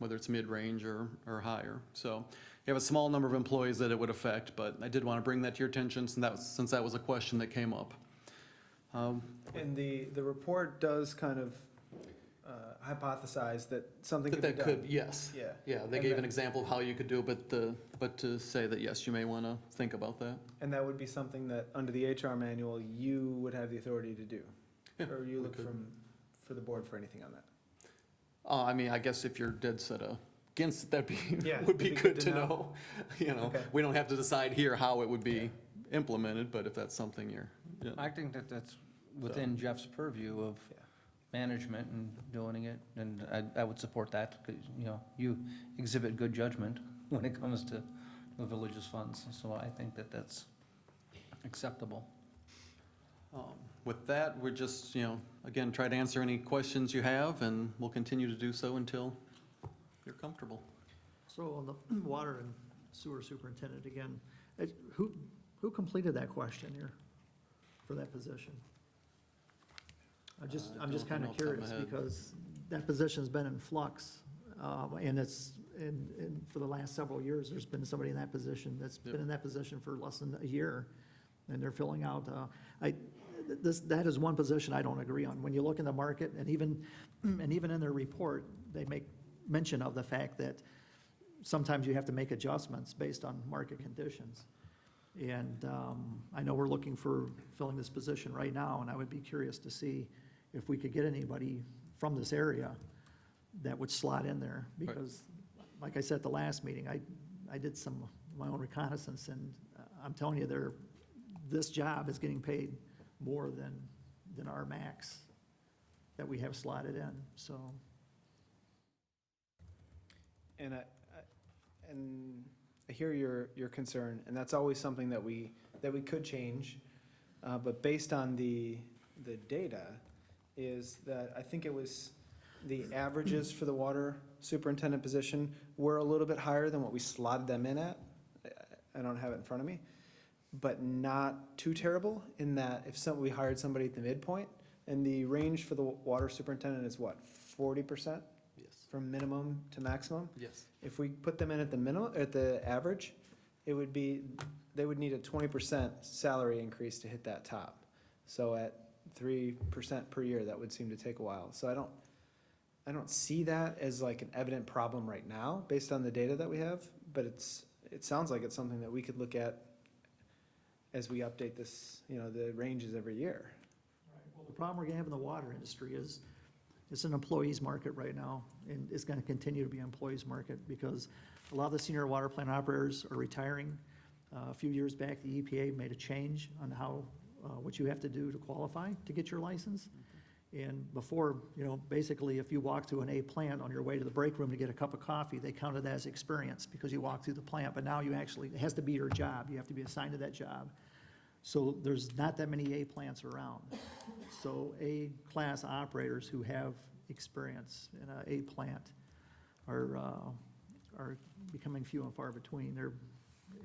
whether it's mid-range or higher. So you have a small number of employees that it would affect, but I did want to bring that to your attention since that was a question that came up. And the report does kind of hypothesize that something could be done. That could, yes. Yeah. Yeah, they gave an example of how you could do it, but to say that, yes, you may want to think about that. And that would be something that, under the HR manual, you would have the authority to do? Yeah, Or you we look could. for the board for anything on that? I guess if you're dead set against it, Yeah, would be it'd be good to know. Okay. We don't have to decide here how it would be implemented, but if that's something yeah. I think that's within Jeff's purview of management and doing it, and I would support that, because, you exhibit good judgment when it comes to the village's funds, so I think that's acceptable. With that, we're just, again, try to answer any questions you have, and we'll continue to do so until you're comfortable. So on the water and sewer superintendent again, who completed that questionnaire for that position? I'm just don't kind know of off the top of curious my head. because that position's been in flux. And for the last several years, there's been somebody in that position that's been in that position for less than a year. And they're filling out, that is one position I don't agree on. When you look in the market, and even in their report, they make mention of the fact that sometimes you have to make adjustments based on market conditions. And I know we're looking for filling this position right now, and I would be curious to see if we could get anybody from this area that would slot in there. Because, like I said at the last meeting, I did some of my own reconnaissance, and I'm telling you, this job is getting paid more than our max that we have slotted in, so. And I hear your concern, and that's always something that we could change. But based on the the data is that I think it was the averages for the water superintendent position were a little bit higher than what we slotted them in at. I don't have it in front of me, but not too terrible in that if we hired somebody at the midpoint, and the range for the water superintendent is what, 40% Yes. from minimum to maximum? Yes. If we put them in at the minimum, at the average, it would be, they would need a 20% salary increase to hit that top. So at 3% per year, that would seem to take a while. So I don't see that as like an evident problem right now, based on the data that we have, but it sounds like it's something that we could look at as we update this, the ranges every year. Well, the problem we're gonna have in the water industry is, it's an employees market right now, and it's gonna continue to be an employees market, because a lot of the senior water plant operators are retiring. A few years back, the EPA made a change on how, what you have to do to qualify to get your license. And before, basically, if you walk through an A plant on your way to the break room to get a cup of coffee, they counted that as experience because you walked through the plant. But now it has to be your job. You have to be assigned to that job. So there's not that many A plants around. So A-class operators who have experience in an A plant are becoming few and far between.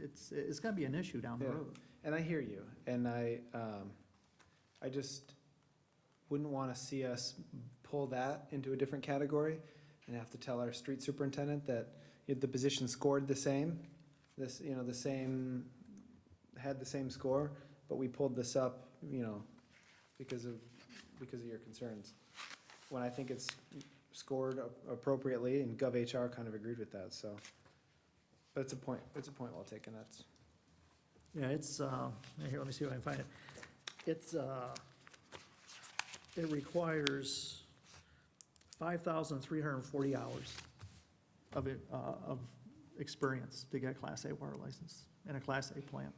It's gonna be an issue down the Yeah. road. And I hear you, and I just wouldn't want to see us pull that into a different category and have to tell our street superintendent that if the position scored the same, had the same score, but we pulled this up, because of your concerns. When I think it's scored appropriately, and GovHR kind of agreed with that, so. But it's a point well taken, that's. Yeah, it's, here, let me see if I can find it. It requires 5,340 hours of experience to get a Class A water license in a Class A plant.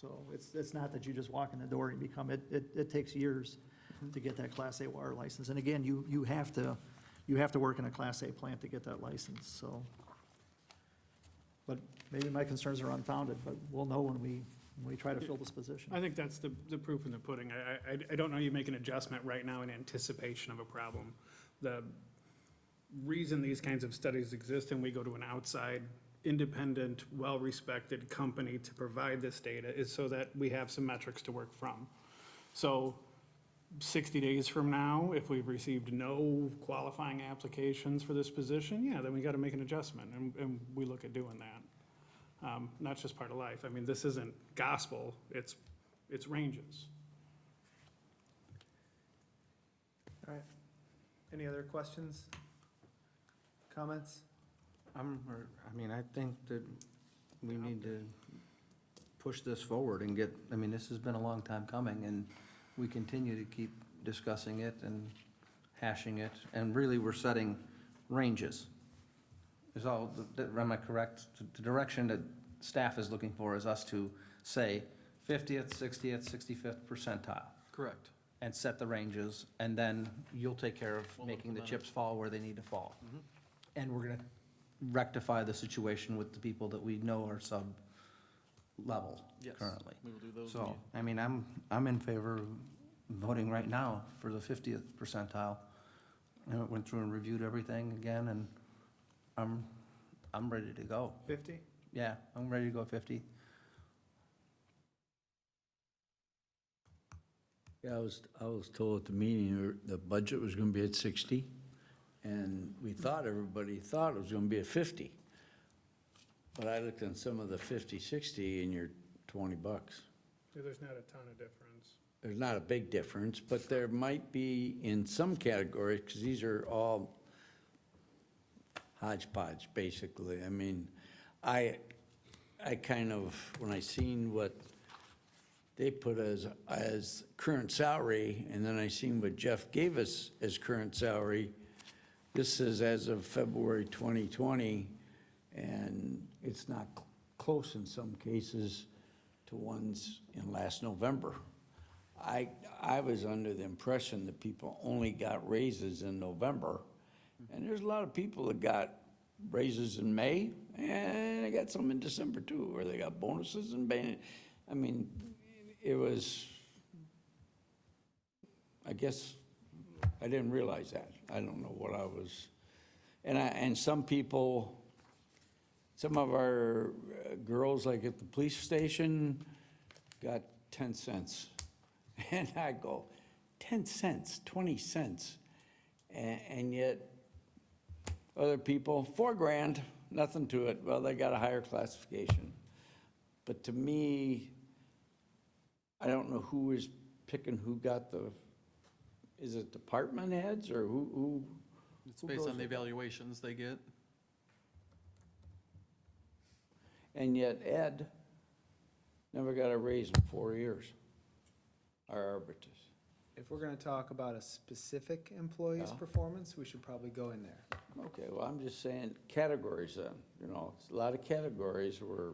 So it's not that you just walk in the door and become, it takes years to get that Class A water license. And again, you have to work in a Class A plant to get that license, so. But maybe my concerns are unfounded, but we'll know when we try to fill this position. I think that's the proof in the pudding. I don't know you make an adjustment right now in anticipation of a problem. The reason these kinds of studies exist and we go to an outside, independent, well-respected company to provide this data is so that we have some metrics to work from. So 60 days from now, if we've received no qualifying applications for this position, then we got to make an adjustment, and we look at doing that. Not just part of life. I mean, this isn't gospel, it's ranges. All right. Any other questions? Comments? I think that we need to push this forward and this has been a long time coming, and we continue to keep discussing it and hashing it, and really, we're setting ranges. Is all, am I correct? The direction that staff is looking for is us to say 50th, 60th, 65th percentile, Correct. and set the ranges, and then you'll take care of making the chips fall where they need to fall. And we're gonna rectify the situation with the people that we know are sub-level Yes. currently. We will do those. So, I'm in favor of voting right now for the 50th percentile. And went through and reviewed everything again, and I'm ready to go. 50? Yeah, I'm ready to go 50. Yeah, I was told at the meeting, the budget was gonna be at 60, and everybody thought it was gonna be at 50. But I looked on some of the 50, 60, and you're $20. There's not a ton of difference. There's not a big difference, but there might be in some categories, because these are all hodgepodge, basically. I mean, I kind of, when I seen what they put as current salary, and then I seen what Jeff gave us as current salary, this is as of February 2020, and it's not close in some cases to ones in last November. I was under the impression that people only got raises in November, and there's a lot of people that got raises in May, and they got some in December too, or they got bonuses in May. I mean, it was I guess I didn't realize that. I don't know what I was, and some people, some of our girls, like at the police station, got 10 cents. And I go, 10 cents, 20 cents. And yet, other people, 4 grand, nothing to it. Well, they got a higher classification. But to me, I don't know who is picking who got the, is it department heads or who? It's based on the evaluations they get. And yet Ed never got a raise in 4 years, our arbiters. If we're gonna talk about a specific employee's Yeah. performance, we should probably go in there. Okay, well, I'm just saying categories then, you know, it's a lot of categories where,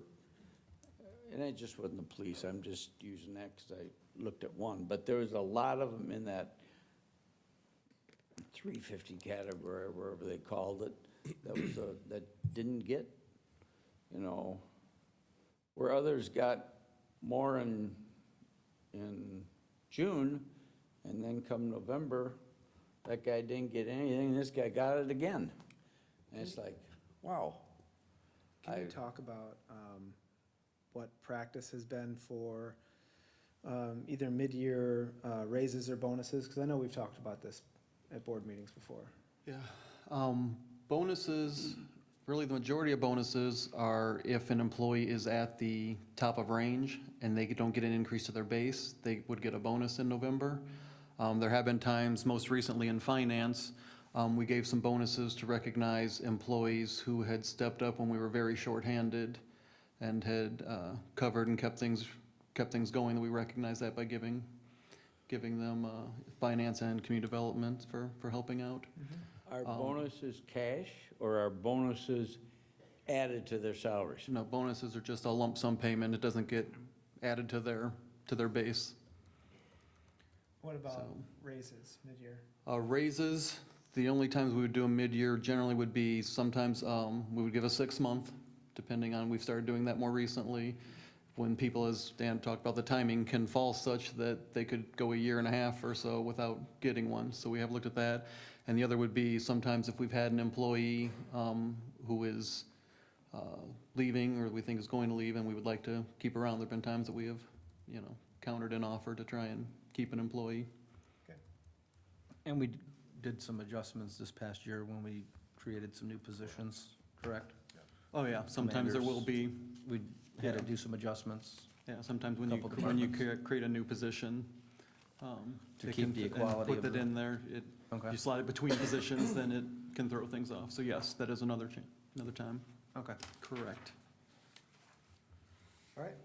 and it just wasn't the police, I'm just using that because I looked at one, but there was a lot of them in that 350 category, wherever they called it, that didn't get, you know, where others got more in June, and then come November, that guy didn't get anything, this guy got it again. And it's like, wow. Can you talk about what practice has been for either mid-year raises or bonuses? Because I know we've talked about this at board meetings before. Yeah. Bonuses, really the majority of bonuses are if an employee is at the top of range and they don't get an increase to their base, they would get a bonus in November. There have been times, most recently in finance, we gave some bonuses to recognize employees who had stepped up when we were very shorthanded and had covered and kept things going. We recognize that by giving them finance and community development for helping out. Are bonuses cash, or are bonuses added to their salaries? No, bonuses are just a lump sum payment. It doesn't get added to their base. What about So- raises mid-year? Raises, the only times we would do a mid-year generally would be sometimes we would give a 6-month, depending on, we've started doing that more recently, when people, as Dan talked about, the timing can fall such that they could go a year and a half or so without getting one. So we have looked at that. And the other would be sometimes if we've had an employee who is leaving or we think is going to leave and we would like to keep around, there've been times that we have, countered an offer to try and keep an employee. And we did some adjustments this past year when we created some new positions, correct? Oh, yeah, sometimes there will be, We had to do some adjustments. yeah, sometimes when Couple you departments. create a new position. To it keep can the fit- and equality of Put that the- in there, Okay. you slide it between positions, then it can throw things off. So yes, that is another time. Okay. Correct. All right.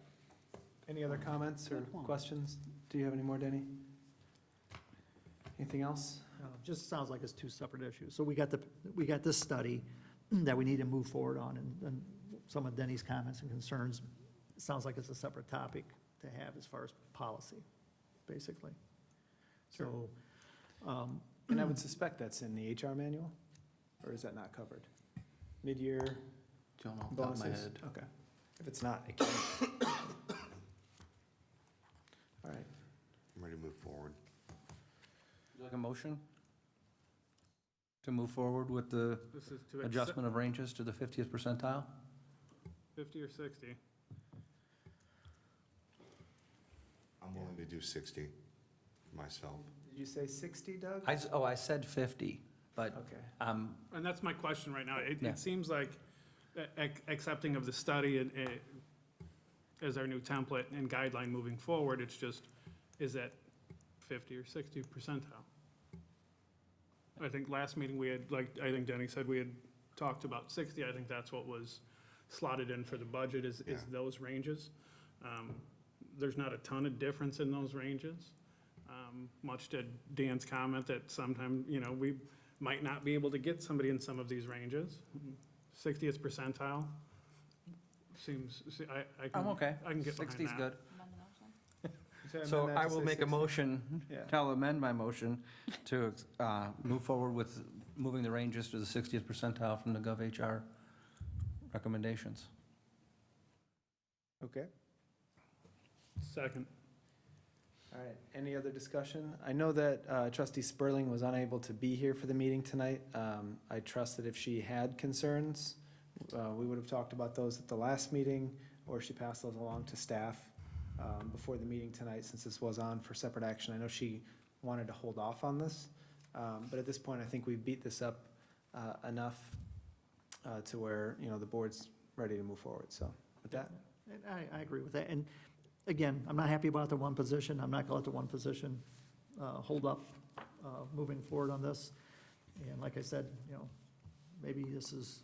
Any other comments or questions? Do you have any more, Denny? Anything else? Just sounds like it's two separate issues. So we got this study that we need to move forward on, and some of Denny's comments and concerns, it sounds like it's a separate topic to have as far as policy, basically. So, And I would suspect that's in the HR manual, or is that not covered? Mid-year Don't know off the top of my bonuses? head. Okay. If it's not, it can. All right. I'm ready to move forward. Like a motion to move forward with the This is to accept adjustment of ranges to the 50th percentile? 50 or 60. I'm willing to do 60 myself. Did you say 60, Doug? I said 50, but Okay. And that's my question right now. Yeah. It seems like accepting of the study as our new template and guideline moving forward, it's just, is that 50 or 60 percentile? I think last meeting we had, like, I think Denny said, we had talked about 60. I think that's what was slotted in for the budget is Yeah. those ranges. There's not a ton of difference in those ranges. Much to Dan's comment that sometime, we might not be able to get somebody in some of these ranges. 60th percentile seems, I can. I'm okay. I can get behind 60 is that. good. Should So amend that I to will say make a 60? motion, Yeah. I'll amend my motion to move forward with moving the ranges to the 60th percentile from the GovHR recommendations. Okay. Second. All right, any other discussion? I know that trustee Spurling was unable to be here for the meeting tonight. I trust that if she had concerns, we would have talked about those at the last meeting, or she passed those along to staff before the meeting tonight, since this was on for separate action. I know she wanted to hold off on this, but at this point, I think we've beat this up enough to where, you know, the board's ready to move forward, so with that. And I agree with that. And again, I'm not happy about the one position. I'm not going to let the one position hold up moving forward on this. And like I said, you know, maybe this is,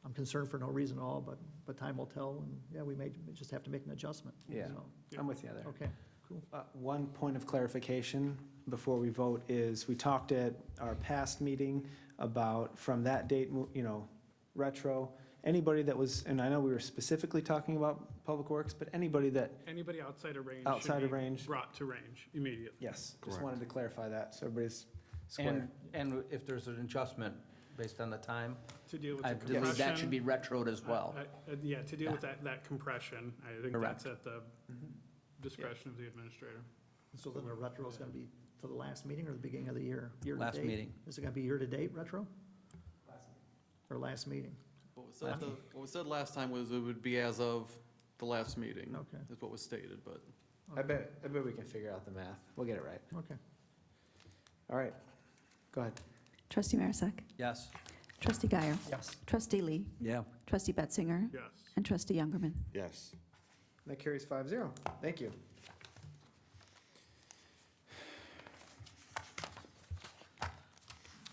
I'm concerned for no reason at all, but time will tell. And yeah, we may just have to make an adjustment. Yeah, So, I'm with you there. okay, cool. One point of clarification before we vote is, we talked at our past meeting about from that date, you know, retro, anybody that was, and I know we were specifically talking about Public Works, but anybody that, Anybody outside of range Outside should of be range. brought to range immediately. yes, just wanted to clarify that, so everybody's square. And if there's an adjustment based on the time, To deal with I the believe that compression. should be retroed as well. Yeah, to deal with that compression, I think Correct. that's at the discretion of the administrator. So then the retro is going to be to the last meeting or the beginning of the year? Year to Last date? meeting. Is it going to be year-to-date retro? Or last meeting? What was said last time was it would be as of the last meeting. Okay. Is what was stated, but. I bet we can figure out the math. We'll get it right. Okay. All right, go ahead. Trustee Marisak. Yes. Trustee Guyer. Yes. Trustee Lee. Yeah. Trustee Betzinger. Yes. And Trustee Youngerman. Yes. That carries 5-0. Thank you.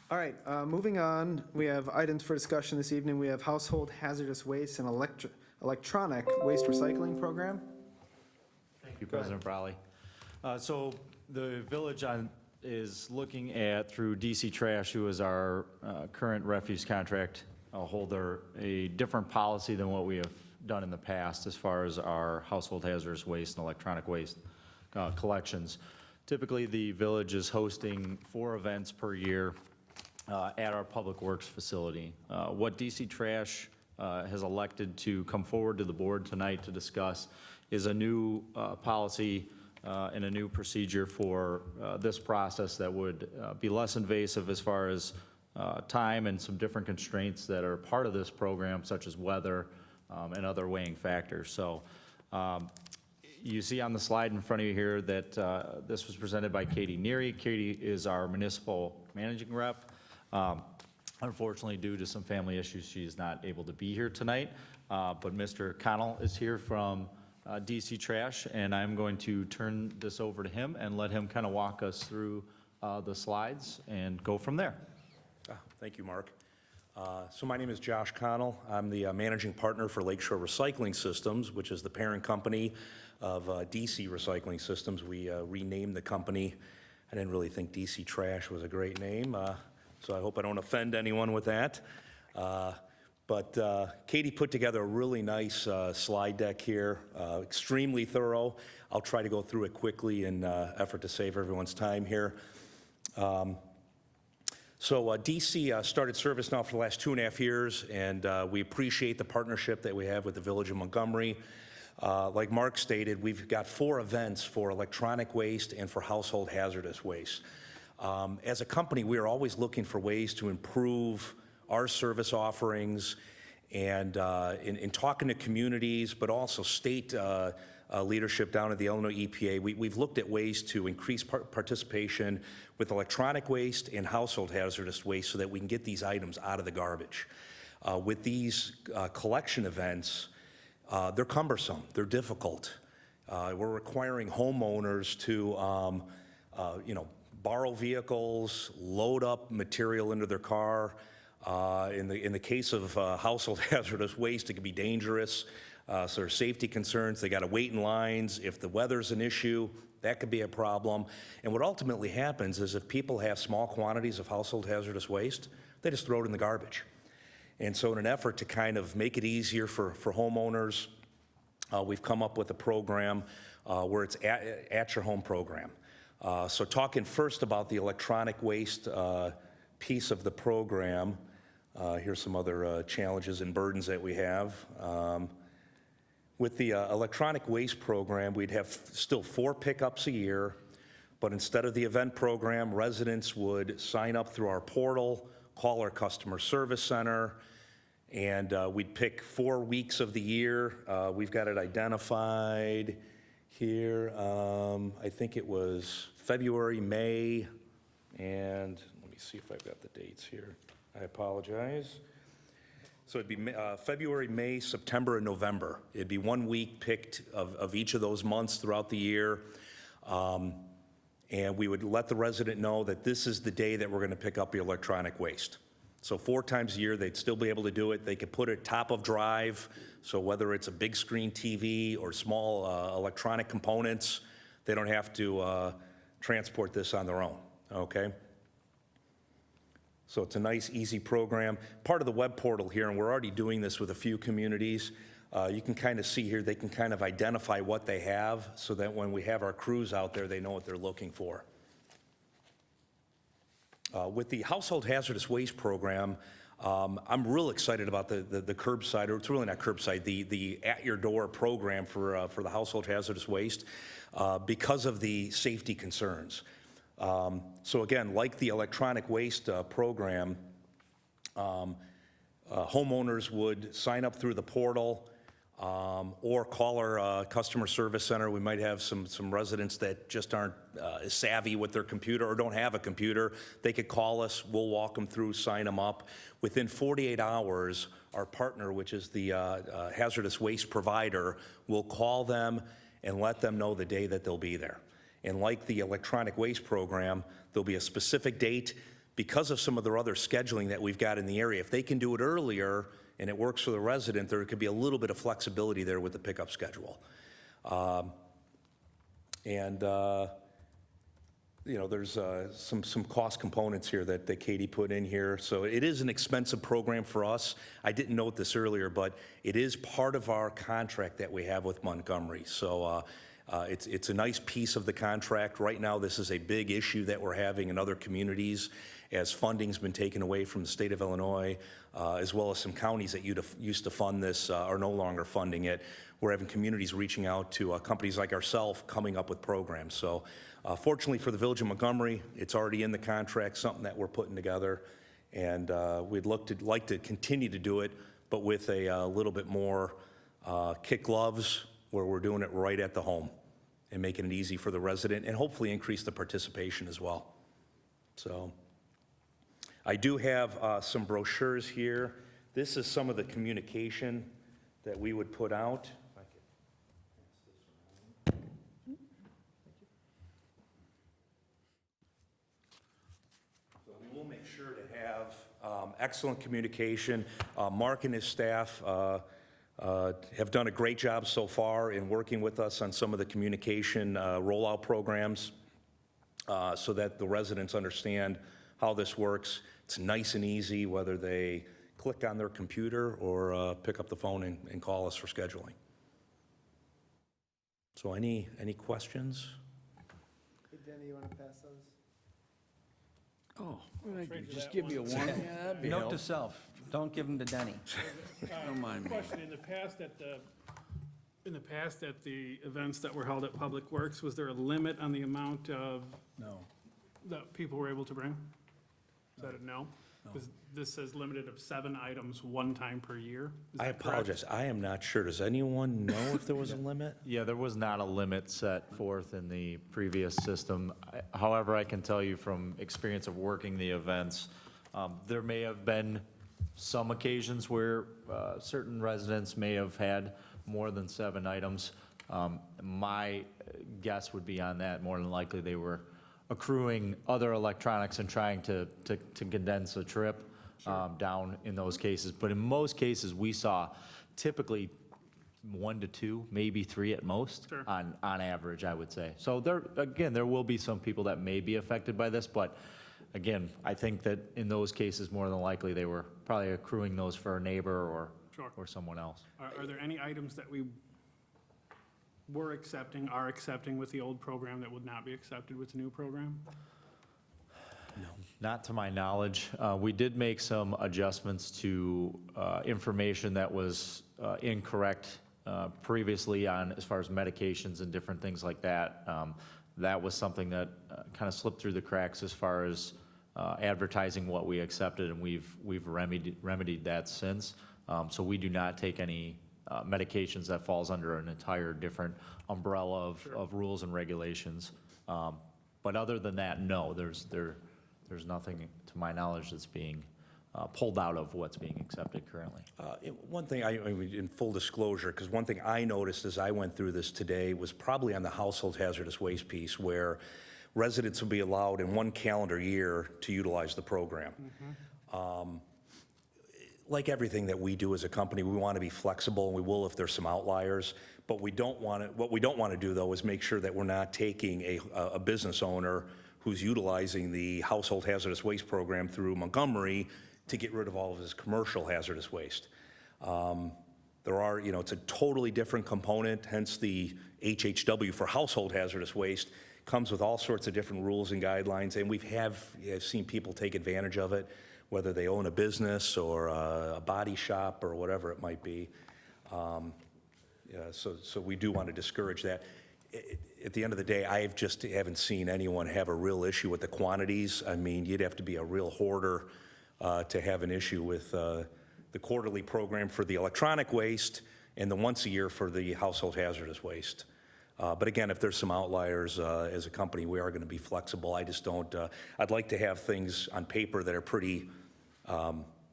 All right, moving on, we have items for discussion this evening. We have household hazardous waste and electronic waste recycling program. Thank you, Go ahead. President Browley. So the village is looking at, through DC Trash, who is our current refuse contract holder, a different policy than what we have done in the past as far as our household hazardous waste and electronic waste collections. Typically, the village is hosting 4 events per year at our Public Works facility. What DC Trash has elected to come forward to the board tonight to discuss is a new policy and a new procedure for this process that would be less invasive as far as time and some different constraints that are part of this program, such as weather and other weighing factors. So you see on the slide in front of you here that this was presented by Katie Neary. Katie is our municipal managing rep. Unfortunately, due to some family issues, she is not able to be here tonight. But Mr. Connell is here from DC Trash, and I'm going to turn this over to him and let him kind of walk us through the slides and go from there. Thank you, Mark. So my name is Josh Connell. I'm the managing partner for Lakeshore Recycling Systems, which is the parent company of DC Recycling Systems. We renamed the company. I didn't really think DC Trash was a great name, so I hope I don't offend anyone with that. But Katie put together a really nice slide deck here, extremely thorough. I'll try to go through it quickly in effort to save everyone's time here. So DC started service now for the last 2.5 years, and we appreciate the partnership that we have with the Village of Montgomery. Like Mark stated, we've got 4 events for electronic waste and for household hazardous waste. As a company, we are always looking for ways to improve our service offerings, and in talking to communities, but also state leadership down at the Illinois EPA, we've looked at ways to increase participation with electronic waste and household hazardous waste so that we can get these items out of the garbage. With these collection events, they're cumbersome, they're difficult. We're requiring homeowners to, borrow vehicles, load up material into their car. In the case of household hazardous waste, it can be dangerous. So there's safety concerns. They got to wait in lines. If the weather's an issue, that could be a problem. And what ultimately happens is if people have small quantities of household hazardous waste, they just throw it in the garbage. And so in an effort to kind of make it easier for homeowners, we've come up with a program where it's at your home program. So talking first about the electronic waste piece of the program, here's some other challenges and burdens that we have. With the electronic waste program, we'd have still 4 pickups a year But instead of the event program, residents would sign up through our portal, call our customer service center, and we'd pick 4 weeks of the year. We've got it identified here. I think it was February, May, and let me see if I've got the dates here. I apologize. So it'd be February, May, September, and November. It'd be 1 week picked of each of those months throughout the year. And we would let the resident know that this is the day that we're going to pick up your electronic waste. So 4 times a year, they'd still be able to do it. They could put it top of drive, so whether it's a big screen TV or small electronic components, they don't have to transport this on their own, okay? So it's a nice, easy program. Part of the web portal here, and we're already doing this with a few communities, you can kind of see here, they can kind of identify what they have so that when we have our crews out there, they know what they're looking for. With the Household Hazardous Waste Program, I'm real excited about the curbside, or it's really not curbside, the at-your-door program for the household hazardous waste because of the safety concerns. So again, like the electronic waste program, homeowners would sign up through the portal or call our customer service center. We might have some residents that just aren't as savvy with their computer or don't have a computer. They could call us, we'll walk them through, sign them up. Within 48 hours, our partner, which is the hazardous waste provider, will call them and let them know the day that they'll be there. And like the electronic waste program, there'll be a specific date. Because of some of their other scheduling that we've got in the area, if they can do it earlier and it works for the resident, there could be a little bit of flexibility there with the pickup schedule. You know, there's some cost components here that Katie put in here. So it is an expensive program for us. I didn't note this earlier, but it is part of our contract that we have with Montgomery. So it's a nice piece of the contract. Right now, this is a big issue that we're having in other communities as funding's been taken away from the state of Illinois, as well as some counties that used to fund this are no longer funding it. We're having communities reaching out to companies like ourselves coming up with programs. So fortunately for the Village of Montgomery, it's already in the contract, something that we're putting together. And we'd like to continue to do it, but with a little bit more kick gloves, where we're doing it right at the home and making it easy for the resident and hopefully increase the participation as well. So I do have some brochures here. This is some of the communication that we would put out. If I could pass this around. So we will make sure to have excellent communication. Mark and his staff have done a great job so far in working with us on some of the communication rollout programs so that the residents understand how this works. It's nice and easy, whether they click on their computer or pick up the phone and call us for scheduling. So any questions? Hey, Denny, you want to pass those? Oh, what did I do? Just give you one? Yeah, that'd be Note to helpful. self, don't give them to Denny. Don't mind me. Question, in the past at the events that were held at Public Works, was there a limit on the amount of No. that people were able to bring? Is that a no? Because this says limited of 7 items, 1 time per year. Is I that correct? apologize. I am not sure. Does anyone know if there was a limit? Yeah, there was not a limit set forth in the previous system. However, I can tell you from experience of working the events, there may have been some occasions where certain residents may have had more than 7 items. My guess would be on that, more than likely they were accruing other electronics and trying to condense a trip down in those cases. But in most cases, we saw typically 1 to 2, maybe 3 at most, Sure. on average, I would say. So there will be some people that may be affected by this, but again, I think that in those cases, more than likely, they were probably accruing those for a neighbor Sure. or someone else. Are there any items that we are accepting with the old program that would not be accepted with the new program? Not to my knowledge. We did make some adjustments to information that was incorrect previously on, as far as medications and different things like that. that was something that kind of slipped through the cracks as far as advertising what we accepted, and we've remedied that since. So we do not take any medications that falls under an entire different umbrella of rules and regulations. But other than that, no, there's nothing, to my knowledge, that's being pulled out of what's being accepted currently. One thing, I mean, in full disclosure, because one thing I noticed as I went through this today was probably on the household hazardous waste piece, where residents will be allowed in one calendar year to utilize the program. Like everything that we do as a company, we want to be flexible, and we will if there's some outliers. But what we don't want to do, though, is make sure that we're not taking a business owner who's utilizing the household hazardous waste program through Montgomery to get rid of all of his commercial hazardous waste. It's a totally different component, hence the HHW for household hazardous waste comes with all sorts of different rules and guidelines, and I've seen people take advantage of it, whether they own a business or a body shop or whatever it might be. So we do want to discourage that. At the end of the day, I haven't seen anyone have a real issue with the quantities. I mean, you'd have to be a real hoarder to have an issue with the quarterly program for the electronic waste and the once a year for the household hazardous waste. But again, if there's some outliers, as a company, we are going to be flexible. I just don't, I'd like to have things on paper that are pretty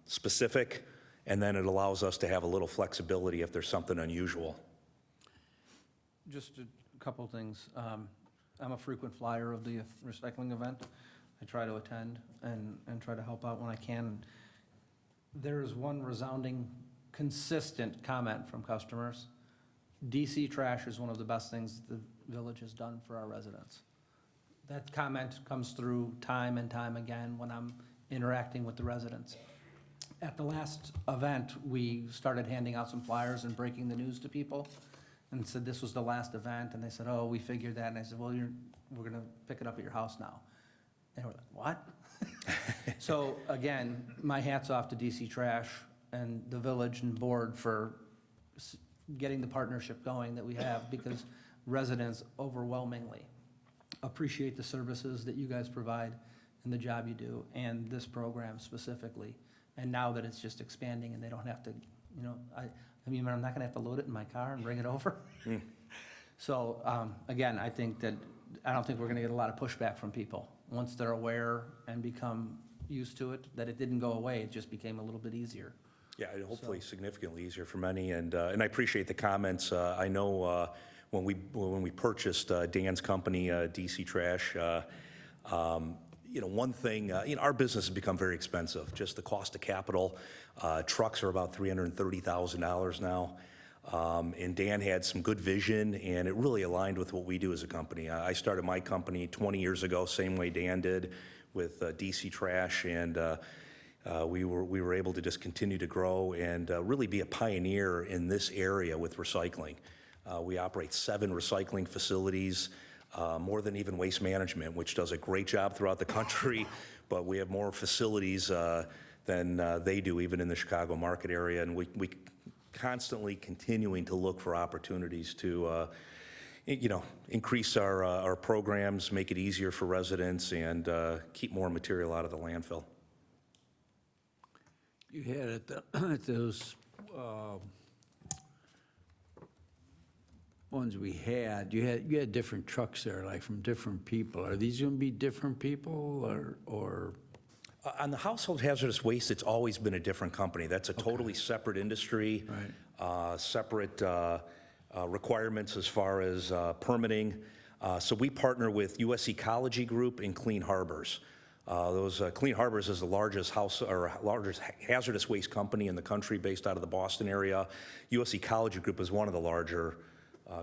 specific, and then it allows us to have a little flexibility if there's something unusual. Just a couple of things. I'm a frequent flyer of the recycling event. I try to attend and try to help out when I can. There's one resounding, consistent comment from customers. DC trash is one of the best things the village has done for our residents. That comment comes through time and time again when I'm interacting with the residents. At the last event, we started handing out some flyers and breaking the news to people, and said this was the last event, and they said, oh, we figured that, and I said, well, we're gonna pick it up at your house now. And they were like, what? So again, my hat's off to DC Trash and the village and board for getting the partnership going that we have, because residents overwhelmingly appreciate the services that you guys provide and the job you do, and this program specifically. And now that it's just expanding and they don't have to, I mean, I'm not gonna have to load it in my car and bring it over. So, again, I don't think we're gonna get a lot of pushback from people. Once they're aware and become used to it, that it didn't go away, it just became a little bit easier. Yeah, hopefully significantly easier for many, and I appreciate the comments. I know when we purchased Dan's company, DC Trash, one thing, our business has become very expensive. Just the cost of capital. Trucks are about $330,000 now. And Dan had some good vision, and it really aligned with what we do as a company. I started my company 20 years ago, same way Dan did, with DC Trash, and we were able to just continue to grow and really be a pioneer in this area with recycling. We operate 7 recycling facilities, more than even Waste Management, which does a great job throughout the country, but we have more facilities than they do, even in the Chicago market area, and we constantly continuing to look for opportunities to increase our programs, make it easier for residents, and keep more material out of the landfill. You had at those ones we had, you had different trucks there, like from different people. Are these going to be different people, or? On the household hazardous waste, it's always been a different company. That's a totally separate industry, separate requirements as far as permitting. So we partner with US Ecology Group and Clean Harbors. Clean Harbors is the largest hazardous waste company in the country, based out of the Boston area. US Ecology Group is one of the larger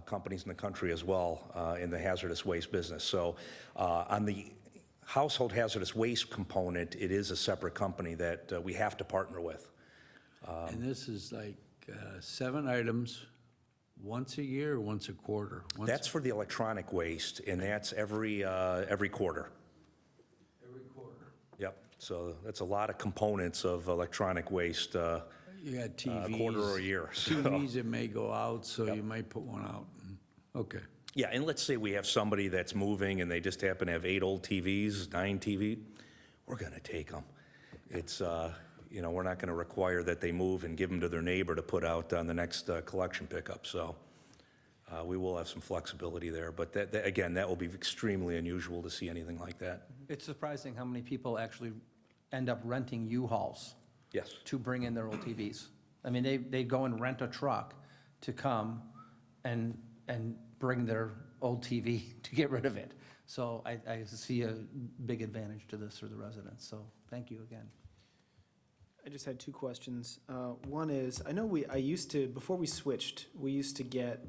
companies in the country as well in the hazardous waste business. So on the household hazardous waste component, it is a separate company that we have to partner with. And this is like 7 items, once a year or once a quarter? That's for the electronic waste, and that's every quarter. Every quarter. Yep, so that's a lot of components of electronic waste, You got TVs. a quarter or a year. So. TVs that may go out, so you might put one out. Okay. Yeah, and let's say we have somebody that's moving and they just happen to have 8 old TVs, 9 TV, we're gonna take them. It's, you know, we're not gonna require that they move and give them to their neighbor to put out on the next collection pickup, so we will have some flexibility there, but again, that will be extremely unusual to see anything like that. It's surprising how many people actually end up renting U-Hauls Yes. to bring in their old TVs. I mean, they go and rent a truck to come and bring their old TV to get rid of it. So I see a big advantage to this for the residents, so thank you again. I just had 2 questions. One is, I know I used to, before we switched, we used to get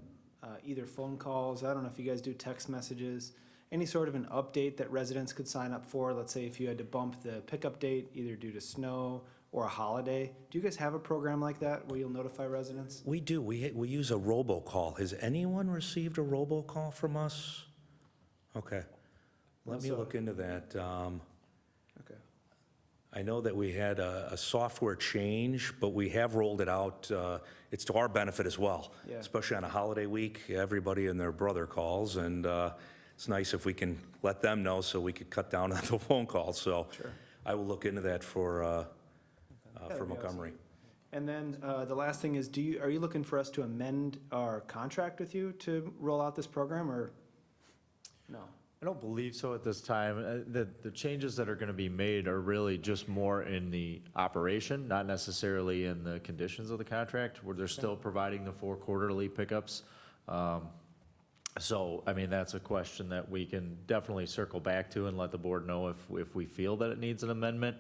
either phone calls, I don't know if you guys do text messages, any sort of an update that residents could sign up for, let's say if you had to bump the pickup date, either due to snow or a holiday. Do you guys have a program like that where you'll notify residents? We do. We use a robocall. Has anyone received a robocall from us? Okay. Let me look into that. Okay. I know that we had a software change, but we have rolled it out. It's to our benefit as well, Yeah. especially on a holiday week. Everybody and their brother calls, and it's nice if we can let them know so we could cut down on the phone calls. So Sure. I will look into that for That'd be Montgomery. And then the last thing is, are you looking for us to amend our contract with you to roll out this program, or no? I don't believe so at this time. The changes that are going to be made are really just more in the operation, not necessarily in the conditions of the contract, where they're still providing the 4 quarterly pickups. So, I mean, that's a question that we can definitely circle back to and let the board know if we feel that it needs an amendment.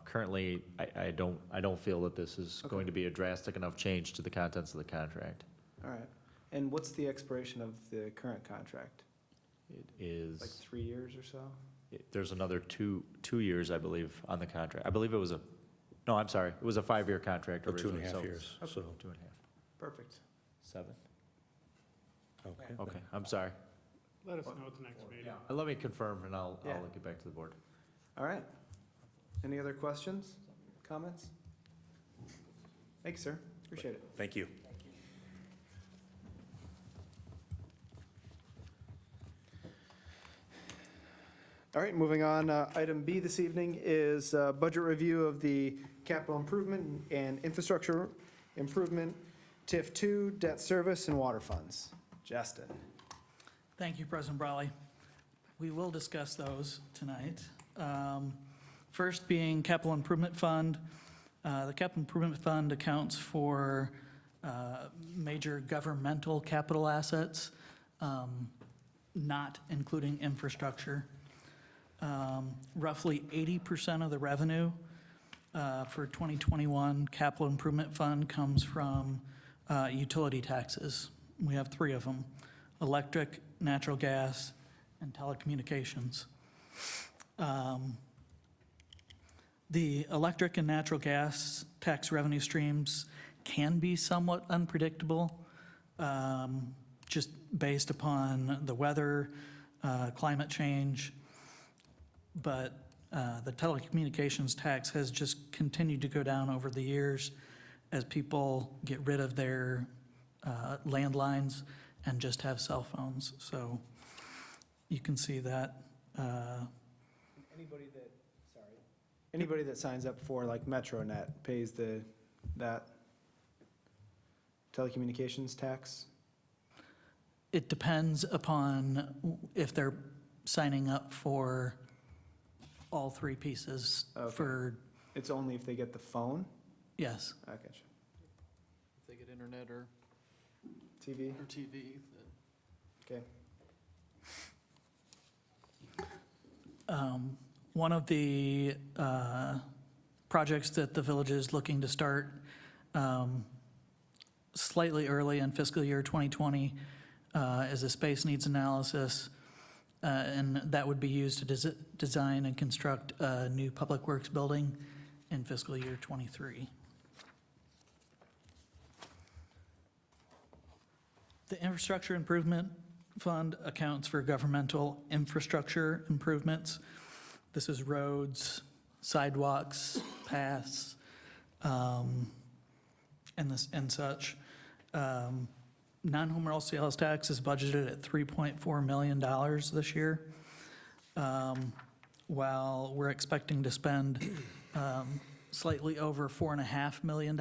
Currently, I don't feel that this is going to be a drastic enough change to the contents of the contract. All right. And what's the expiration of the current contract? It is. Like 3 years or so? There's another two years, I believe, on the contract. I believe it was no, I'm sorry, it was a 5-year contract Or originally. 2.5 so- years, so. 2.5. Perfect. 7? Okay. Okay, I'm sorry. Let us know at the next meeting. Let me confirm, and I'll Yeah. get back to the board. All right. Any other questions, comments? Thanks, sir. Appreciate it. Thank you. All right, moving on. Item B this evening is budget review of the capital improvement and infrastructure improvement, TIF 2, debt service, and water funds. Justin. Thank you, President Brawley. We will discuss those tonight. First being Capital Improvement Fund. The Capital Improvement Fund accounts for major governmental capital assets, not including infrastructure. Roughly 80% of the revenue for 2021 Capital Improvement Fund comes from utility taxes. We have 3 of them: electric, natural gas, and telecommunications. The electric and natural gas tax revenue streams can be somewhat unpredictable, just based upon the weather, climate change. But the telecommunications tax has just continued to go down over the years as people get rid of their landlines and just have cell phones. So you can see that. Anybody that signs up for like MetroNet pays that telecommunications tax? It depends upon if they're signing up for all 3 pieces Okay. for, It's only if they get the phone? yes. I gotcha. If they get internet or TV? TV, Okay. One of the projects that the village is looking to start slightly early in fiscal year 2020 is a space needs analysis, and that would be used to design and construct a new public works building in fiscal year '23. The Infrastructure Improvement Fund accounts for governmental infrastructure improvements. This is roads, sidewalks, paths, and such. Non-home rule sales tax is budgeted at $3.4 million this year, while we're expecting to spend slightly over $4.5 million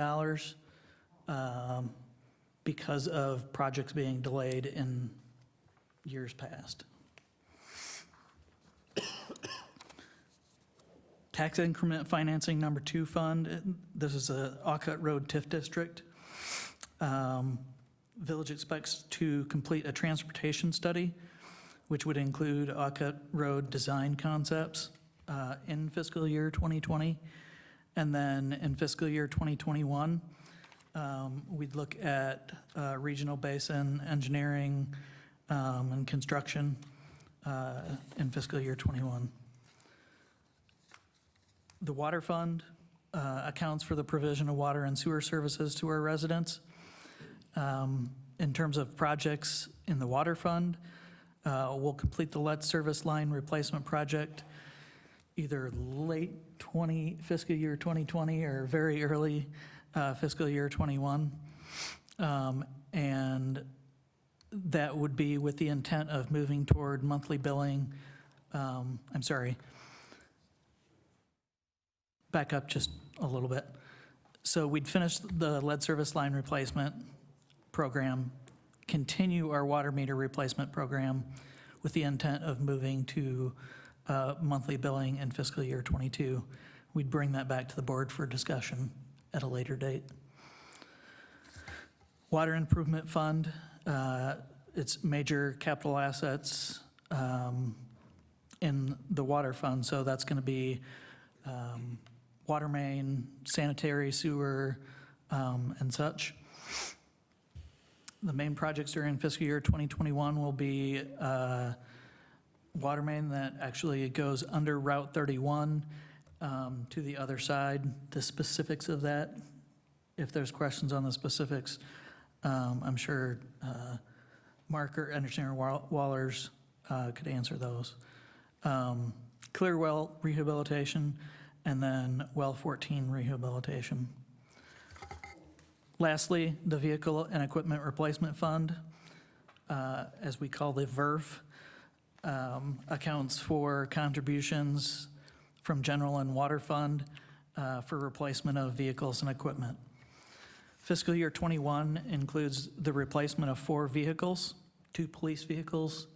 because of projects being delayed in years past. Tax increment financing number 2 fund, this is a Aucut Road TIF district. Village expects to complete a transportation study, which would include Aucut Road design concepts in fiscal year 2020. And then in fiscal year 2021, we'd look at regional basin engineering and construction in fiscal year 21. The water fund accounts for the provision of water and sewer services to our residents. In terms of projects in the water fund, we'll complete the lead service line replacement project either late fiscal year 2020 or very early fiscal year 21. And that would be with the intent of moving toward monthly billing. Back up just a little bit. So we'd finish the lead service line replacement program, continue our water meter replacement program with the intent of moving to monthly billing in fiscal year 22. We'd bring that back to the board for discussion at a later date. Water Improvement Fund, it's major capital assets in the water fund, so that's going to be water main, sanitary sewer, and such. The main projects during fiscal year 2021 will be water main that actually goes under Route 31 to the other side. The specifics of that, if there's questions on the specifics, I'm sure Mark or Engineer Wallers could answer those. Clear well rehabilitation, and then well 14 rehabilitation. Lastly, the Vehicle and Equipment Replacement Fund, as we call the VERF, accounts for contributions from general and water fund for replacement of vehicles and equipment. Fiscal year 21 includes the replacement of 4 vehicles, 2 police vehicles,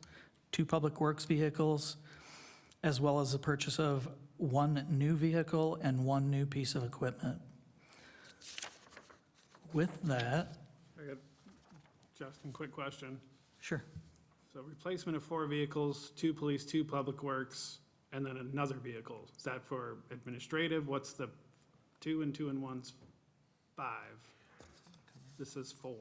2 public works vehicles, as well as the purchase of 1 new vehicle and 1 new piece of equipment. With that, I got, Justin, quick question. sure. So replacement of 4 vehicles, 2 police, 2 public works, and then another vehicle. Is that for administrative? What's the 2 and 2 and 1's 5? This is 4.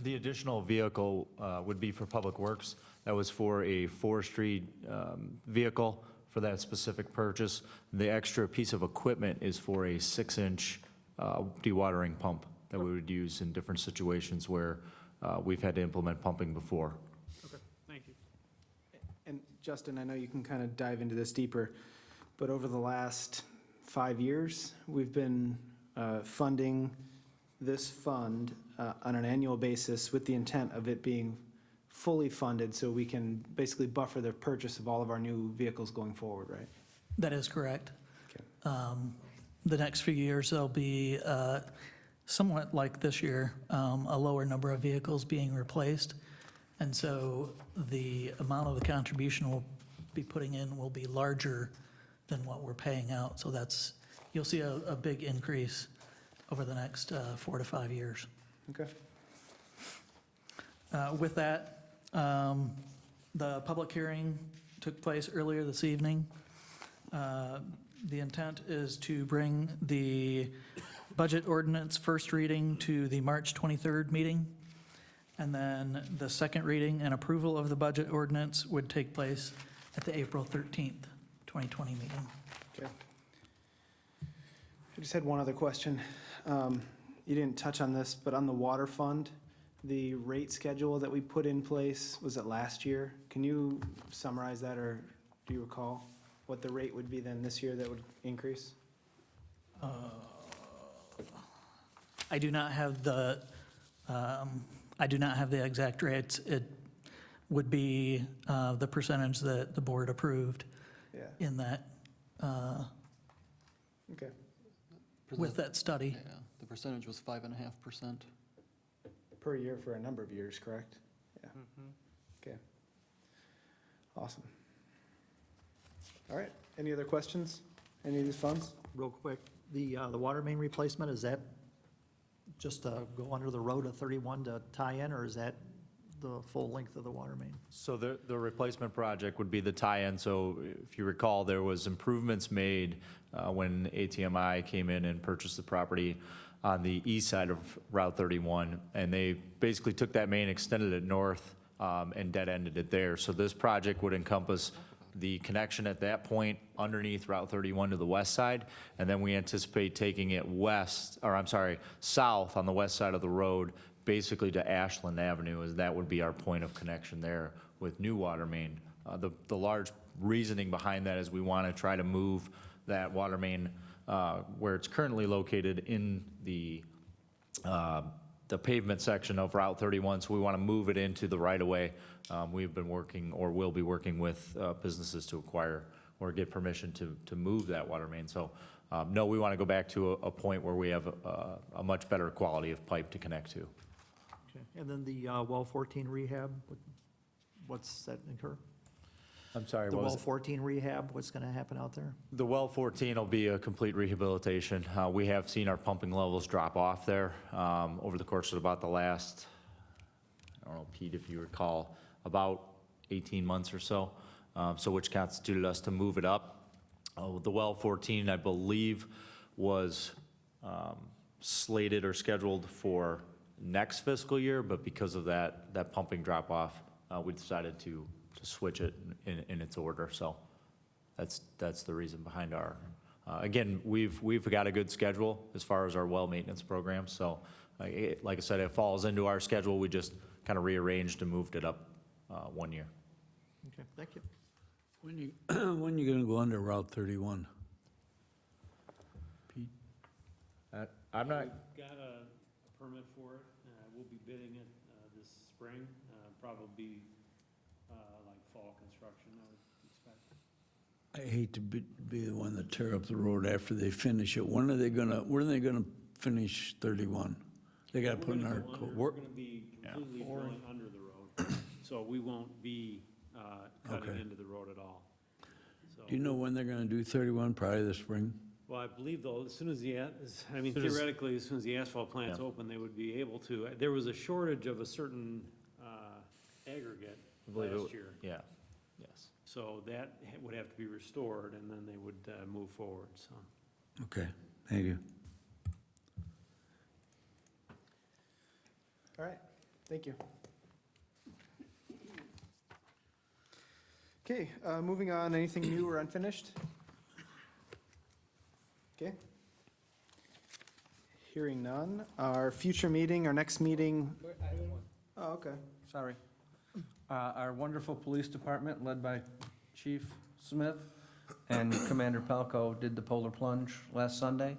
The additional vehicle would be for Public Works. That was for a forestry vehicle for that specific purchase. The extra piece of equipment is for a 6-inch dewatering pump that we would use in different situations where we've had to implement pumping before. Okay, thank you. And Justin, I know you can kind of dive into this deeper, but over the last 5 years, we've been funding this fund on an annual basis with the intent of it being fully funded so we can basically buffer the purchase of all of our new vehicles going forward, right? That is correct. Okay. The next few years, there'll be somewhat like this year, a lower number of vehicles being replaced. And so the amount of the contribution we'll be putting in will be larger than what we're paying out. So that's, you'll see a big increase over the next 4 to 5 years. Okay. With that, the public hearing took place earlier this evening. The intent is to bring the budget ordinance first reading to the March 23rd meeting, and then the second reading and approval of the budget ordinance would take place at the April 13th, 2020 meeting. Okay. I just had one other question. You didn't touch on this, but on the water fund, the rate schedule that we put in place, was it last year? Can you summarize that, or do you recall what the rate would be then this year that would increase? I do not have the I do not have the exact rates. It would be the percentage that the board approved Yeah, in that, okay. with that study. Yeah, the percentage was 5.5%. Per year for a number of years, correct? Yeah. Okay. Awesome. All right, any other questions? Any of these funds? Real quick, the water main replacement, is that just to go under the road of 31 to tie in, or is that the full length of the water main? So the replacement project would be the tie-in. So if you recall, there was improvements made when ATMI came in and purchased the property on the east side of Route 31. And they basically took that main, extended it north, and dead-ended it there. So this project would encompass the connection at that point underneath Route 31 to the west side. And then we anticipate taking it south on the west side of the road, basically to Ashland Avenue, as that would be our point of connection there with new water main. The large reasoning behind that is we want to try to move that water main where it's currently located in the pavement section of Route 31, so we want to move it into the right-of-way. We've been working, or will be working with businesses to acquire or get permission to move that water main. So, no, we want to go back to a point where we have a much better quality of pipe to connect to. Okay. And then the well 14 rehab, what's that incur? I'm sorry, The what was well it? 14 rehab, what's going to happen out there? The well 14 will be a complete rehabilitation. We have seen our pumping levels drop off there over the course of about the last, I don't know, Pete, if you recall, about 18 months or so, which constituted us to move it up. The well 14, I believe, was slated or scheduled for next fiscal year, but because of that pumping drop off, we decided to switch it in its order. So that's the reason behind our, again, we've got a good schedule as far as our well maintenance program. So like I said, it falls into our schedule. We just kind of rearranged and moved it up 1 year. Okay, thank you. When you gonna go under Route 31? Pete? I'm not, Got a permit for it. We'll be bidding it this spring, probably like fall construction, I would expect. I hate to be the one that tear up the road after they finish it. When are they gonna finish 31? They gotta put in our We're gonna be completely going under the road, so we won't be cutting Okay. into the road at all. So, Do you know when they're gonna do 31? Probably this spring? well, I believe though, as soon as I mean Soon as- theoretically, as soon as the asphalt plant's Yeah. open, they would be able to. There was a shortage of a certain aggregate I believe last year. yeah, yes. So that would have to be restored, and then they would move forward, so. Okay, thank you. All right, thank you. Okay, moving on, anything new or unfinished? Okay. Hearing none. Our future meeting, our next meeting, oh, okay. Sorry. Our wonderful police department, led by Chief Smith and Commander Palco, did the polar plunge last Sunday.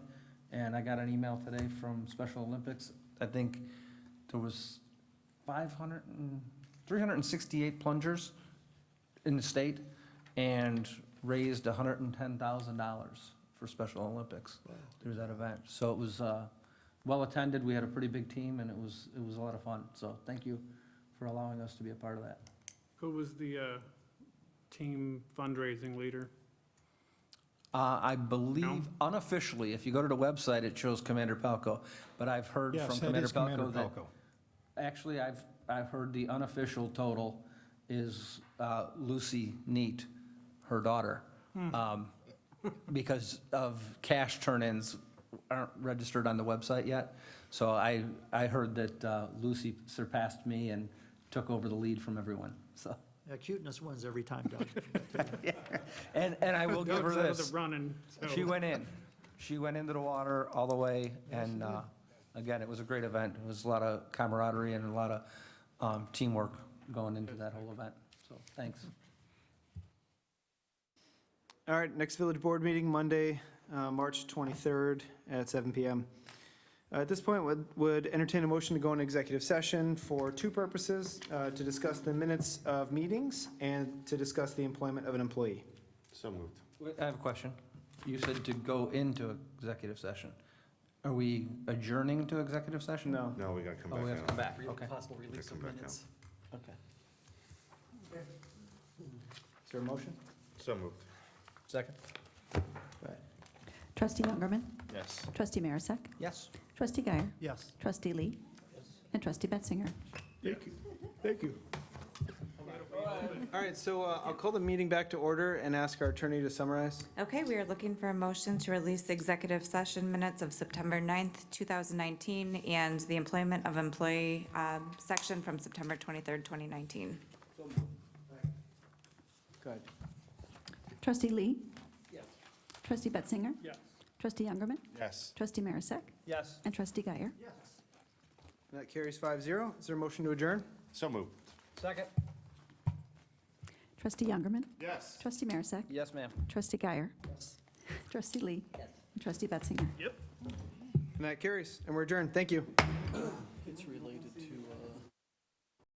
And I got an email today from Special Olympics. I think there was 368 plungers in the state and raised $110,000 for Special Olympics through that event. So it was well-attended. We had a pretty big team, and it was a lot of fun. So thank you for allowing us to be a part of that. Who was the team fundraising leader? I believe No? unofficially, if you go to the website, it shows Commander Palco, but I've heard from Commander Palco that. Actually, I've heard the unofficial total is Lucy Neat, her daughter. Because of cash turn-ins aren't registered on the website yet. So I heard that Lucy surpassed me and took over the lead from everyone, so. Yeah, cuteness wins every time, Doug. And I will give her Doug's out of this. the running, so- She went in. She went into the water all the way, and again, it was a great event. It was a lot of camaraderie and a lot of teamwork going into that whole event, so thanks. All right, next village board meeting, Monday, March 23rd at 7 PM. At this point, would entertain a motion to go into executive session for two purposes, to discuss the minutes of meetings and to discuss the employment of an employee. So moved. Wait, I have a question. You said to go into executive session. Are we adjourning to executive session? No. No, we gotta come Oh, back we have to out. come back, okay. Possible release Come of back out. minutes. Okay. Is there a motion? So moved. Second? Trustee Youngerman. Yes. Trustee Marisak. Yes. Trustee Guyer. Yes. Trustee Lee. And Trustee Betzinger. Thank you. All right, so I'll call the meeting back to order and ask our attorney to summarize. Okay, we are looking for a motion to release the executive session minutes of September 9th, 2019, and the employment of employee section from September 23rd, 2019. Go ahead. Trustee Lee. Trustee Betzinger. Yes. Trustee Youngerman. Yes. Trustee Marisak. Yes. And Trustee Guyer. That carries 5-0. Is there a motion to adjourn? So moved. Second? Trustee Youngerman. Yes. Trustee Marisak. Yes, ma'am. Trustee Guyer. Trustee Lee. And Trustee Betzinger. And that carries, and we're adjourned. Thank you.